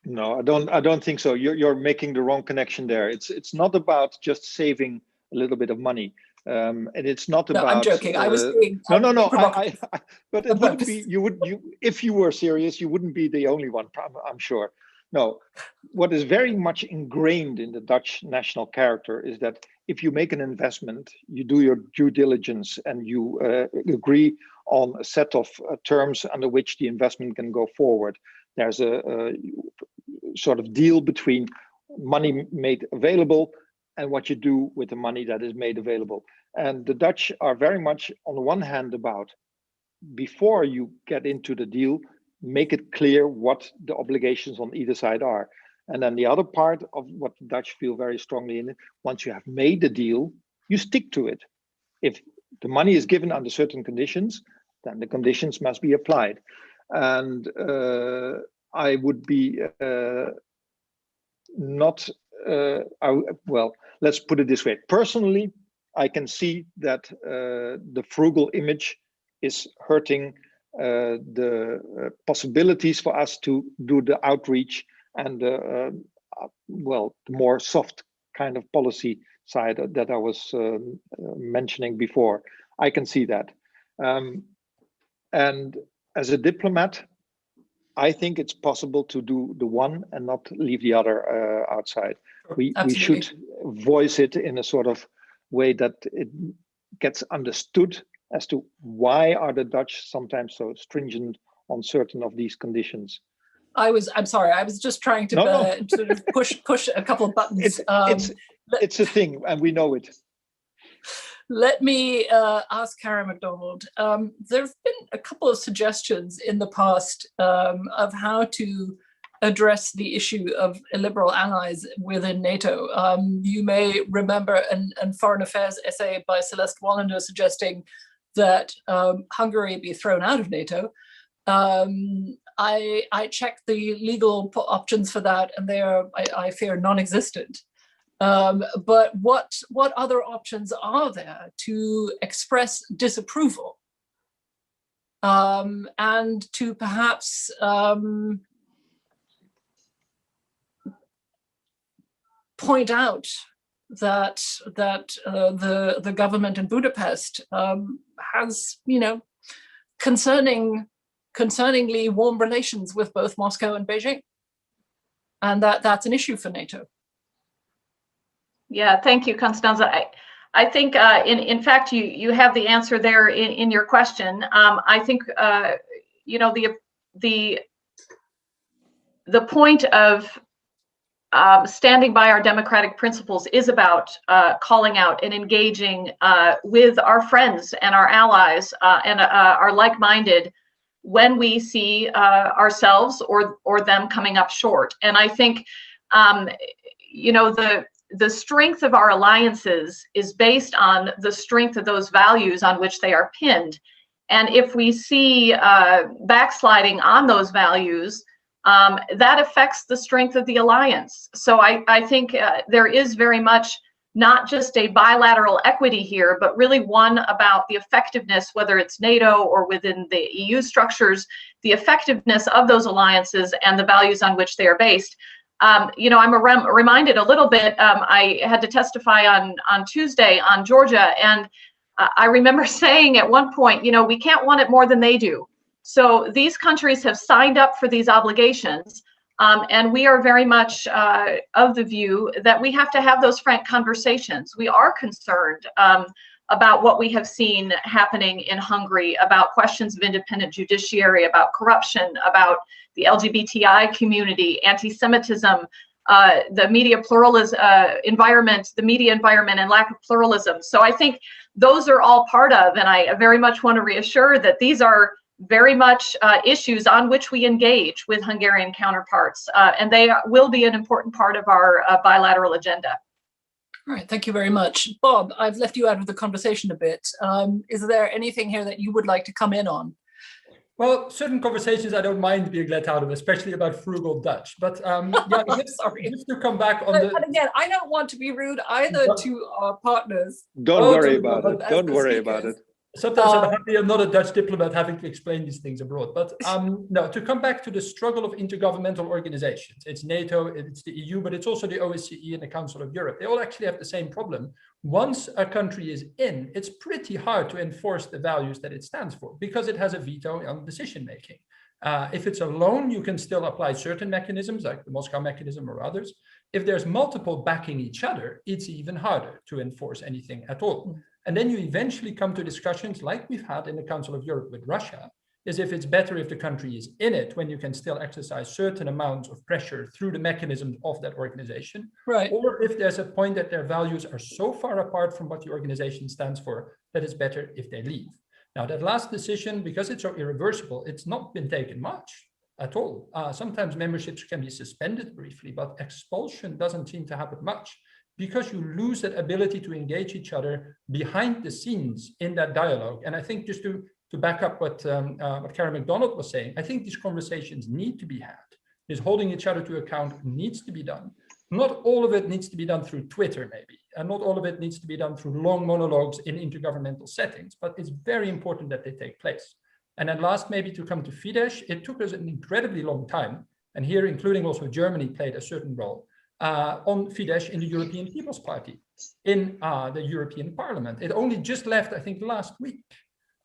No, I don't think so. You're making the wrong connection there. It's not about just saving a little bit of money, and it's not about. No, I'm joking. I was being no. But it wouldn't be. You if you were serious, you wouldn't be the only one. I'm sure. No, what is very much ingrained in the Dutch national character is that if you make an investment, you do your due diligence and you agree on a set of terms under which the investment can go forward. There's a sort of deal between money made available and what you do with the money that is made available. And the Dutch are very much, on the one hand, about, before you get into the deal, make it clear what the obligations on either side are. And then the other part of what the Dutch feel very strongly in it, once you have made the deal, you stick to it. If the money is given under certain conditions, then the conditions must be applied. And I would be well, let's put it this way. Personally, I can see that the frugal image is hurting the possibilities for us to do the outreach and well, the more soft kind of policy side that I was mentioning before. I can see that. And as a diplomat, I think it's possible to do the one and not leave the other outside. We should voice it in a sort of way that it gets understood as to why are the Dutch sometimes so stringent on certain of these conditions. I'm sorry, I was just trying to sort of push a couple of buttons. It's a thing, and we know it. Let me ask Kara Mcdonald. There have been a couple of suggestions in the past of how to address the issue of illiberal allies within NATO. You may remember a foreign affairs essay by Celeste Wallander suggesting that Hungary be thrown out of NATO. I checked the legal options for that, and they are, I fear, non-existent. But what other options are there to express disapproval and to perhaps point out that the government in Budapest has, concerningly warm relations with both Moscow and Beijing, and that's an issue for NATO. Yeah, thank you, Constanze. I think, in fact, you have the answer there in your question. I think, the point of standing by our democratic principles is about calling out and engaging with our friends and our allies and our like-minded when we see ourselves or them coming up short. And I think, the strength of our alliances is based on the strength of those values on which they are pinned. And if we see backsliding on those values, that affects the strength of the alliance. So I think there is very much not just a bilateral equity here, but really one about the effectiveness, whether it's NATO or within the EU structures, the effectiveness of those alliances and the values on which they are based. I'm reminded a little bit, I had to testify on Tuesday on Georgia, and I remember saying at one point, we can't want it more than they do. So these countries have signed up for these obligations, and we are very much of the view that we have to have those frank conversations. We are concerned about what we have seen happening in Hungary, about questions of independent judiciary, about corruption, about the LGBTI community, anti-Semitism, the media pluralism environment, the media environment, and lack of pluralism. So I think those are all part of, and I very much want to reassure that these are very much issues on which we engage with Hungarian counterparts, and they will be an important part of our bilateral agenda. All right, thank you very much. Bob, I've left you out of the conversation a bit. Is there anything here that you would like to come in on? Well, certain conversations I don't mind being let out of, especially about frugal Dutch. But sorry. Just to come back on and again, I don't want to be rude either to our partners. Don't worry about it. Don't worry about it. Sometimes I'm happy I'm not a Dutch diplomat having to explain these things abroad. But no, to come back to the struggle of intergovernmental organizations, it's NATO, it's the EU, but it's also the OSCE and the Council of Europe. They all actually have the same problem. Once a country is in, it's pretty hard to enforce the values that it stands for because it has a veto on decision making. If it's alone, you can still apply certain mechanisms like the Moscow mechanism or others. If there's multiple backing each other, it's even harder to enforce anything at all. And then you eventually come to discussions like we've had in the Council of Europe with Russia, is if it's better if the country is in it when you can still exercise certain amounts of pressure through the mechanisms of that organization, right? Or if there's a point that their values are so far apart from what the organization stands for, that it's better if they leave. Now that last decision, because it's so irreversible, it's not been taken much at all. Sometimes memberships can be suspended briefly, but expulsion doesn't seem to happen much, because you lose that ability to engage each other behind the scenes in that dialogue. And I think just to back up what Kara Mcdonald was saying, I think these conversations need to be had. This holding each other to account needs to be done. Not all of it needs to be done through Twitter, maybe, and not all of it needs to be done through long monologues in intergovernmental settings, but it's very important that they take place. And then last, maybe to come to Fidesz, it took us an incredibly long time, and here including also Germany played a certain role, on Fidesz in the European People's Party, in the European Parliament. It only just left, I think, last week.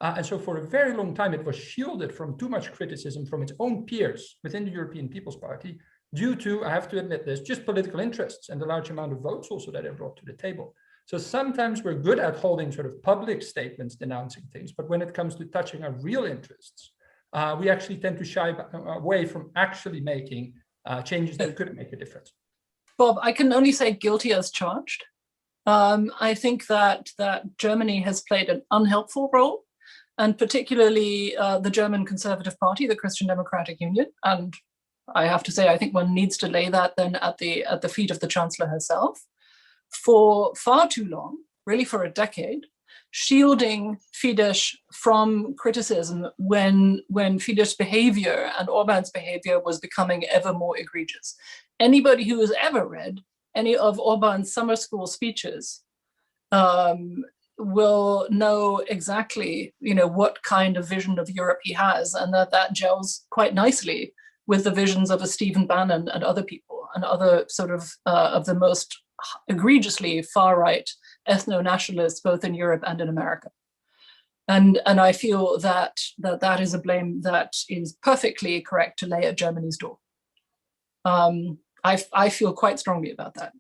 And so for a very long time, it was shielded from too much criticism from its own peers within the European People's Party due to, I have to admit this, just political interests and the large amount of votes also that it brought to the table. So sometimes we're good at holding sort of public statements denouncing things, but when it comes to touching our real interests, we actually tend to shy away from actually making changes that could make a difference. Bob, I can only say guilty as charged. I think that Germany has played an unhelpful role, and particularly the German Conservative Party, the Christian Democratic Union. And I have to say, I think one needs to lay that then at the feet of the Chancellor herself, for far too long, really for a decade, shielding Fidesz from criticism when Fidesz behavior and Orban's behavior was becoming ever more egregious. Anybody who has ever read any of Orban's summer school speeches will know exactly, what kind of vision of Europe he has, and that gels quite nicely with the visions of a Stephen Bannon and other people and other sort of the most egregiously far-right ethno-nationalists, both in Europe and in America. And I feel that is a blame that is perfectly correct to lay at Germany's door. I feel quite strongly about that.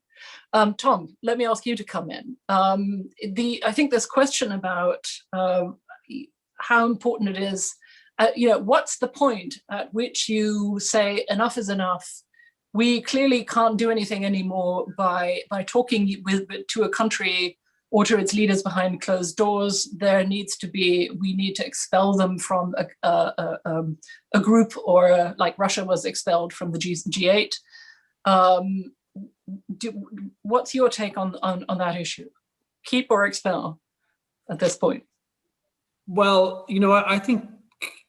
Tom, let me ask you to come in. I think this question about how important it is, what's the point at which you say enough is enough? We clearly can't do anything anymore by talking to a country or to its leaders behind closed doors. We need to expel them from a group, or like Russia was expelled from the G8. What's your take on that issue? Keep or expel at this point? Well, I think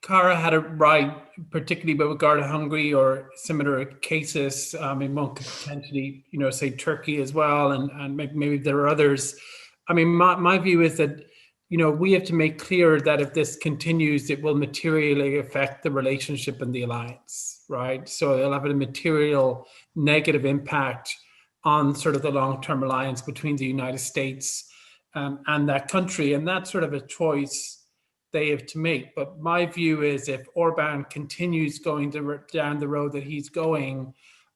Cara had it right, particularly with regard to Hungary or similar cases. One could potentially, say Turkey as well, and maybe there are others. My view is that, we have to make clear that if this continues, it will materially affect the relationship and the alliance, right? So it'll have a material negative impact on sort of the long-term alliance between the United States and that country. And that's sort of a choice they have to make. But my view is, if Orban continues going down the road that he's going,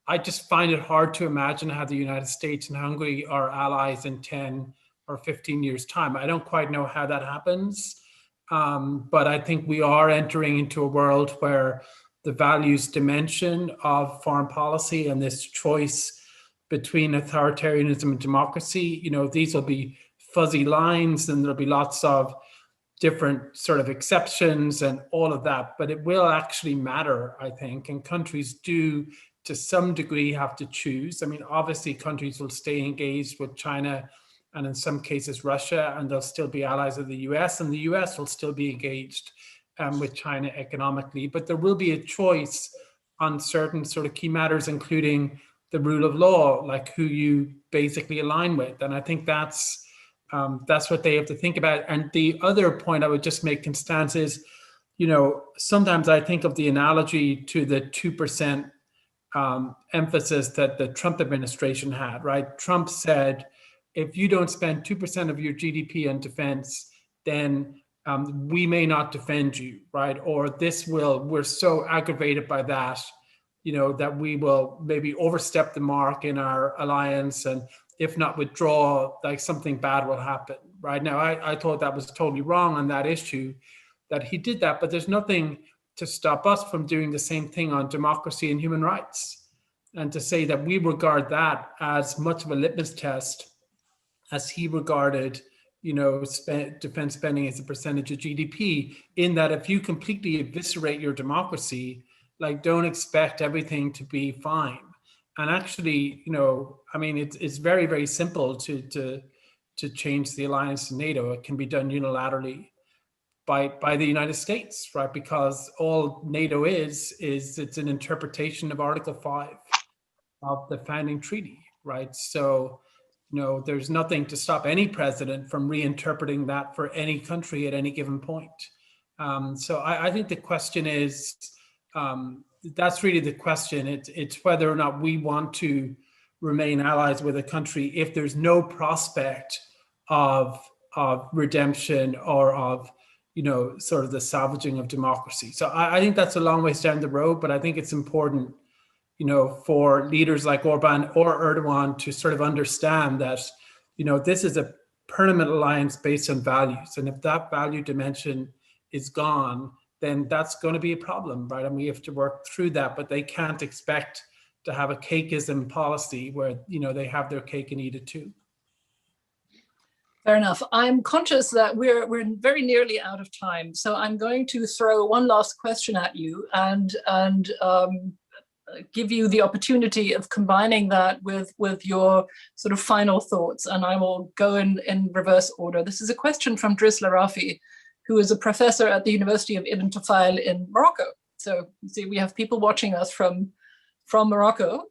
I just find it hard to imagine how the United States and Hungary are allies in 10 or 15 years' time. I don't quite know how that happens. But I think we are entering into a world where the values dimension of foreign policy and this choice between authoritarianism and democracy, these will be fuzzy lines, and there'll be lots of different sort of exceptions and all of that, but it will actually matter, I think, and countries do to some degree have to choose. Obviously countries will stay engaged with China and in some cases Russia, and they'll still be allies of the US, and the US will still be engaged with China economically, but there will be a choice on certain sort of key matters, including the rule of law, like who you basically align with. And I think that's what they have to think about. And the other point I would just make, Constanze, is, sometimes I think of the analogy to the 2% emphasis that the Trump administration had, right? Trump said, if you don't spend 2% of your GDP on defense, then we may not defend you, right? Or we're so aggravated by that, that we will maybe overstep the mark in our alliance, and if not withdraw, like something bad will happen. Right now, I thought that was totally wrong on that issue, that he did that, but there's nothing to stop us from doing the same thing on democracy and human rights. And to say that we regard that as much of a litmus test as he regarded, defense spending as a percentage of GDP, in that if you completely eviscerate your democracy, like, don't expect everything to be fine. And actually, it's very, very simple to change the alliance to NATO. It can be done unilaterally by the United States, right? Because all NATO is it's an interpretation of Article 5 of the founding treaty, right? So, there's nothing to stop any president from reinterpreting that for any country at any given point. So I think the question is, that's really the question. It's whether or not we want to remain allies with a country if there's no prospect of redemption or of, sort of the salvaging of democracy. So I think that's a long ways down the road, but I think it's important, for leaders like Orban or Erdogan to sort of understand that, this is a permanent alliance based on values. And if that value dimension is gone, then that's going to be a problem, right? And we have to work through that, but they can't expect to have a cakeism policy where, they have their cake and eat it too. Fair enough. I'm conscious that we're very nearly out of time, so I'm going to throw one last question at you and give you the opportunity of combining that with your sort of final thoughts, and I will go in reverse order. This is a question from Driss Larafi, who is a professor at the University of Ibn Tufayl in Morocco. So you see, we have people watching us from Morocco,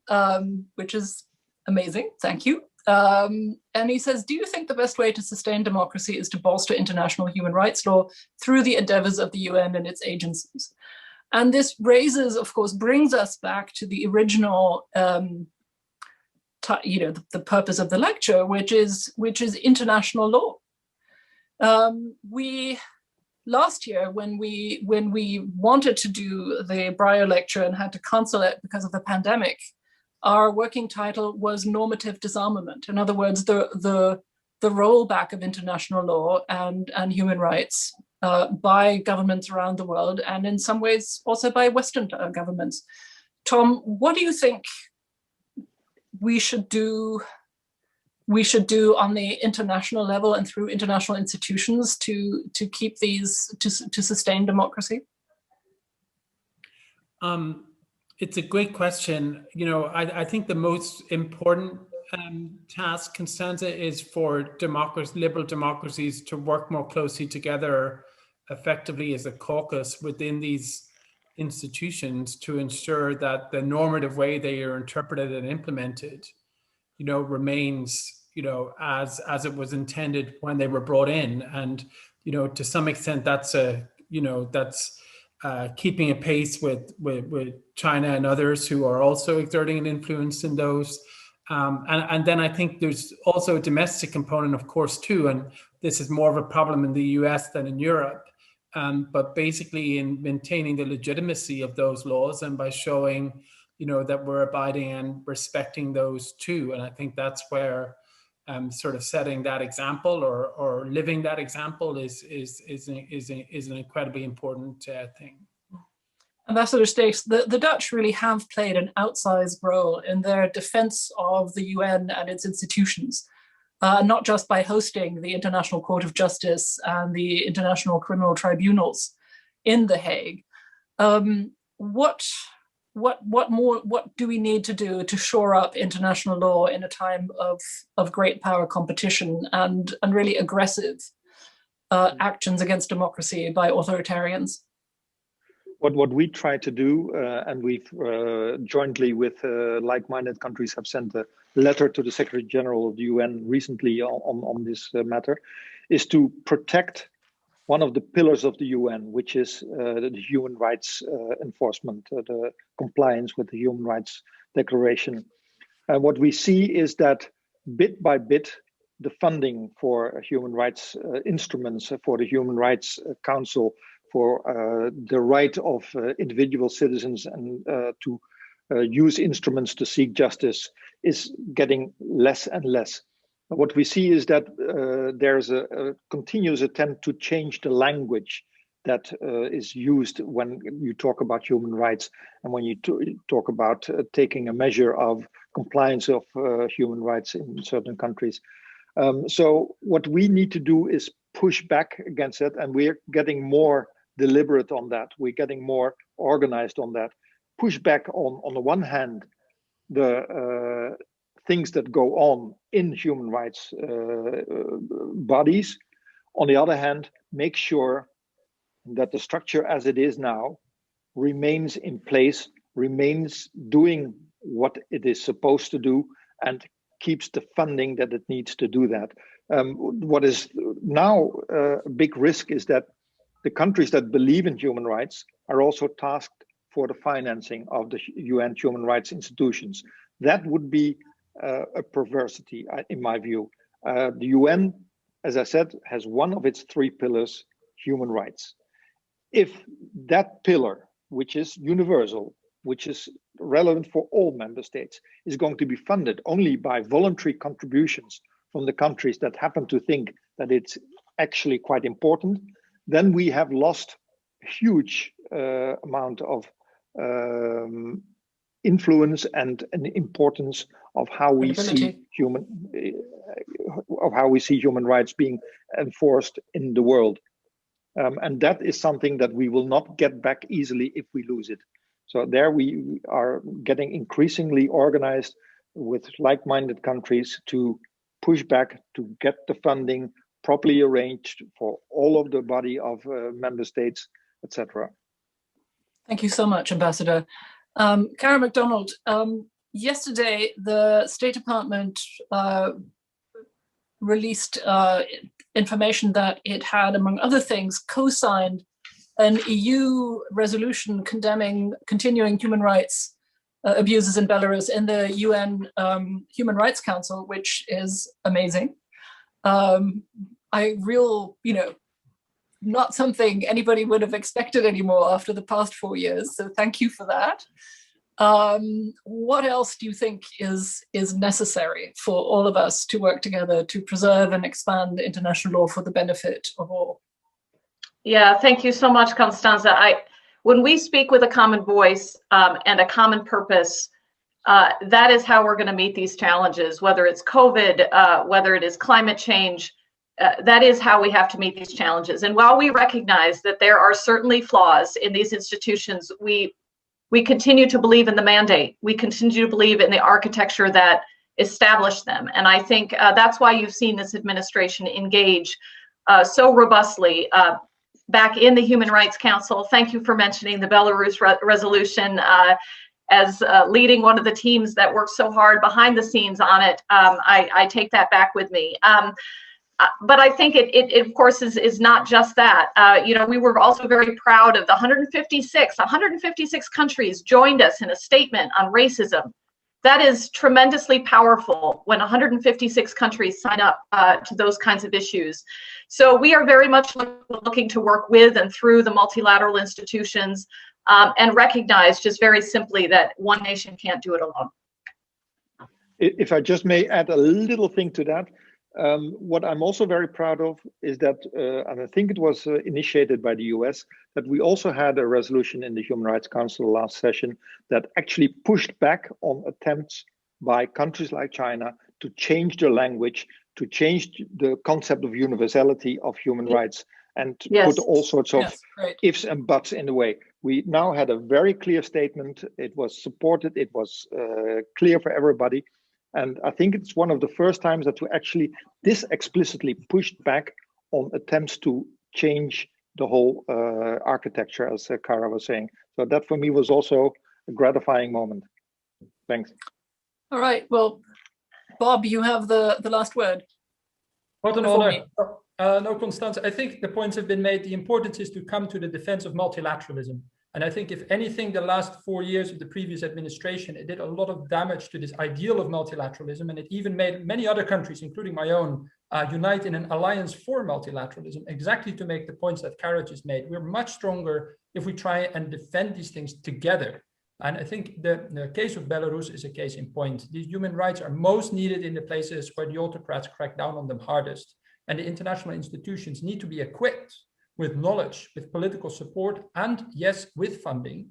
which is amazing. Thank you. And he says, do you think the best way to sustain democracy is to bolster international human rights law through the endeavors of the UN and its agencies? And this raises, of course, brings us back to the original, the purpose of the lecture, which is international law. Last year, when we wanted to do the Breyer Lecture and had to cancel it because of the pandemic, our working title was Normative Disarmament. In other words, the rollback of international law and human rights by governments around the world, and in some ways also by Western governments. Tom, what do you think we should do on the international level and through international institutions to keep these, to sustain democracy? It's a great question. I think the most important task, Constanze, is for liberal democracies to work more closely together effectively as a caucus within these institutions to ensure that the normative way they are interpreted and implemented, remains, as it was intended when they were brought in. And, to some extent, that's keeping a pace with China and others who are also exerting an influence in those. And then I think there's also a domestic component, of course, too. And this is more of a problem in the US than in Europe. But basically in maintaining the legitimacy of those laws and by showing, that we're abiding and respecting those too. And I think that's where sort of setting that example or living that example is an incredibly important thing. Ambassador Steeks, the Dutch really have played an outsized role in their defense of the UN and its institutions, not just by hosting the International Court of Justice and the International Criminal Tribunals in The Hague. What do we need to do to shore up international law in a time of great power competition and really aggressive actions against democracy by authoritarians? What we try to do, and we've jointly with like-minded countries have sent a letter to the Secretary General of the UN recently on this matter, is to protect one of the pillars of the UN, which is the human rights enforcement, the compliance with the Human Rights Declaration. And what we see is that bit by bit, the funding for human rights instruments, for the Human Rights Council, for the right of individual citizens and to use instruments to seek justice is getting less and less. What we see is that there's a continuous attempt to change the language that is used when you talk about human rights and when you talk about taking a measure of compliance of human rights in certain countries. So what we need to do is push back against it, and we're getting more deliberate on that. We're getting more organized on that. Push back on the one hand, the things that go on in human rights bodies. On the other hand, make sure that the structure as it is now remains in place, remains doing what it is supposed to do, and keeps the funding that it needs to do that. What is now a big risk is that the countries that believe in human rights are also tasked for the financing of the UN human rights institutions. That would be a perversity, in my view. The UN, as I said, has one of its three pillars, human rights. If that pillar, which is universal, which is relevant for all member states, is going to be funded only by voluntary contributions from the countries that happen to think that it's actually quite important, then we have lost a huge amount of influence and importance of how we see human rights being enforced in the world. And that is something that we will not get back easily if we lose it. So there we are getting increasingly organized with like-minded countries to push back, to get the funding properly arranged for all of the body of member states, etc. Thank you so much, Ambassador. Karen Mcdonald, yesterday the State Department released information that it had, among other things, co-signed an EU resolution condemning continuing human rights abuses in Belarus in the UN Human Rights Council, which is amazing. Not something anybody would have expected anymore after the past 4 years. So thank you for that. What else do you think is necessary for all of us to work together to preserve and expand international law for the benefit of all? Yeah, thank you so much, Constanze. When we speak with a common voice and a common purpose, that is how we're going to meet these challenges, whether it's COVID, whether it is climate change. That is how we have to meet these challenges. And while we recognize that there are certainly flaws in these institutions, we continue to believe in the mandate. We continue to believe in the architecture that established them. And I think that's why you've seen this administration engage so robustly back in the Human Rights Council. Thank you for mentioning the Belarus resolution as leading one of the teams that worked so hard behind the scenes on it. I take that back with me. But I think it of course is not just that. We were also very proud of the 156 countries joined us in a statement on racism. That is tremendously powerful when 156 countries sign up to those kinds of issues. So we are very much looking to work with and through the multilateral institutions and recognize just very simply that one nation can't do it alone. If I just may add a little thing to that, what I'm also very proud of is that, and I think it was initiated by the US, that we also had a resolution in the Human Rights Council last session that actually pushed back on attempts by countries like China to change their language, to change the concept of universality of human rights, and to put all sorts of ifs and buts in the way. We now had a very clear statement. It was supported. It was clear for everybody. And I think it's one of the first times that we actually this explicitly pushed back on attempts to change the whole architecture, as Kara was saying. So that for me was also a gratifying moment. Thanks. All right. Well, Bob, you have the last word. What an honor. No, Constanze, I think the points have been made. The importance is to come to the defense of multilateralism. And I think if anything, the last 4 years of the previous administration, it did a lot of damage to this ideal of multilateralism. And it even made many other countries, including my own, unite in an alliance for multilateralism, exactly to make the points that Kara just made. We're much stronger if we try and defend these things together. And I think the case of Belarus is a case in point. These human rights are most needed in the places where the autocrats crack down on them hardest. And the international institutions need to be equipped with knowledge, with political support, and yes, with funding,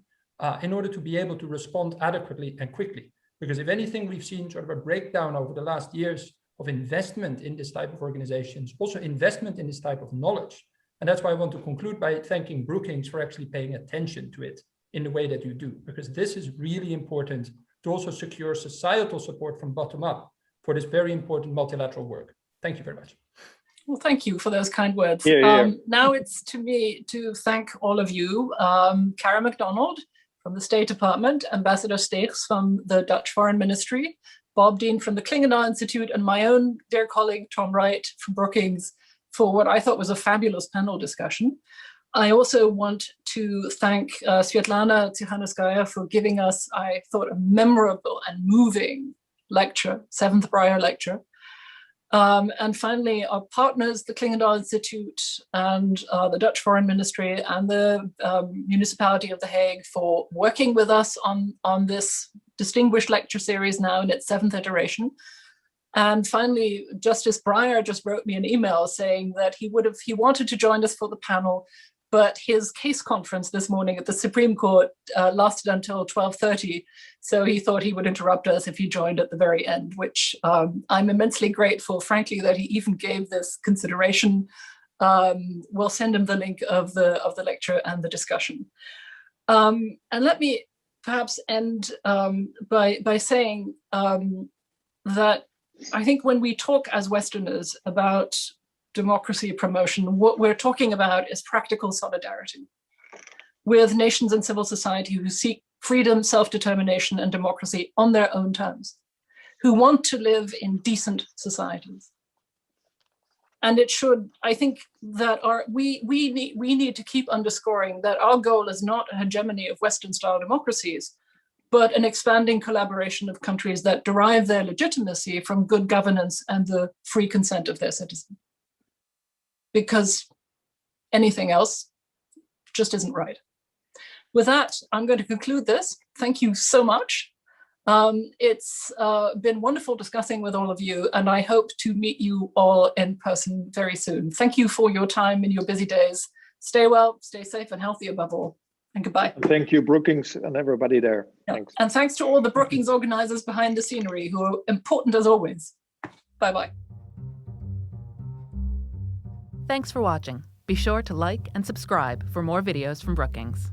in order to be able to respond adequately and quickly. Because if anything, we've seen sort of a breakdown over the last years of investment in this type of organizations, also investment in this type of knowledge. And that's why I want to conclude by thanking Brookings for actually paying attention to it in the way that you do, because this is really important to also secure societal support from bottom up for this very important multilateral work. Thank you very much. Well, thank you for those kind words. Now it's to me to thank all of you, Kara Mcdonald from the State Department, Ambassador Steegs from the Dutch Foreign Ministry, Bob Dean from the Klingendahl Institute, and my own dear colleague, Tom Wright from Brookings, for what I thought was a fabulous panel discussion. I also want to thank Svetlana Tsikhanouskaya for giving us, I thought, a memorable and moving lecture, 7th Breyer Lecture. And finally, our partners, the Klingendahl Institute and the Dutch Foreign Ministry and the Municipality of The Hague for working with us on this distinguished lecture series now in its 7th iteration. And finally, Justice Breyer just wrote me an email saying that he wanted to join us for the panel, but his case conference this morning at the Supreme Court lasted until 12:30. So he thought he would interrupt us if he joined at the very end, which I'm immensely grateful, frankly, that he even gave this consideration. We'll send him the link of the lecture and the discussion. And let me perhaps end by saying that I think when we talk as Westerners about democracy promotion, what we're talking about is practical solidarity with nations and civil society who seek freedom, self-determination, and democracy on their own terms, who want to live in decent societies. And it should, I think that we need to keep underscoring that our goal is not a hegemony of Western-style democracies, but an expanding collaboration of countries that derive their legitimacy from good governance and the free consent of their citizens. Because anything else just isn't right. With that, I'm going to conclude this. Thank you so much. It's been wonderful discussing with all of you, and I hope to meet you all in person very soon. Thank you for your time in your busy days. Stay well, stay safe and healthy above all. And goodbye. Thank you, Brookings, and everybody there. Yeah. Thanks. And thanks to all the Brookings organizers behind the scenery who are important as always. Bye-bye. Thanks for watching. Be sure to like and subscribe for more videos from Brookings.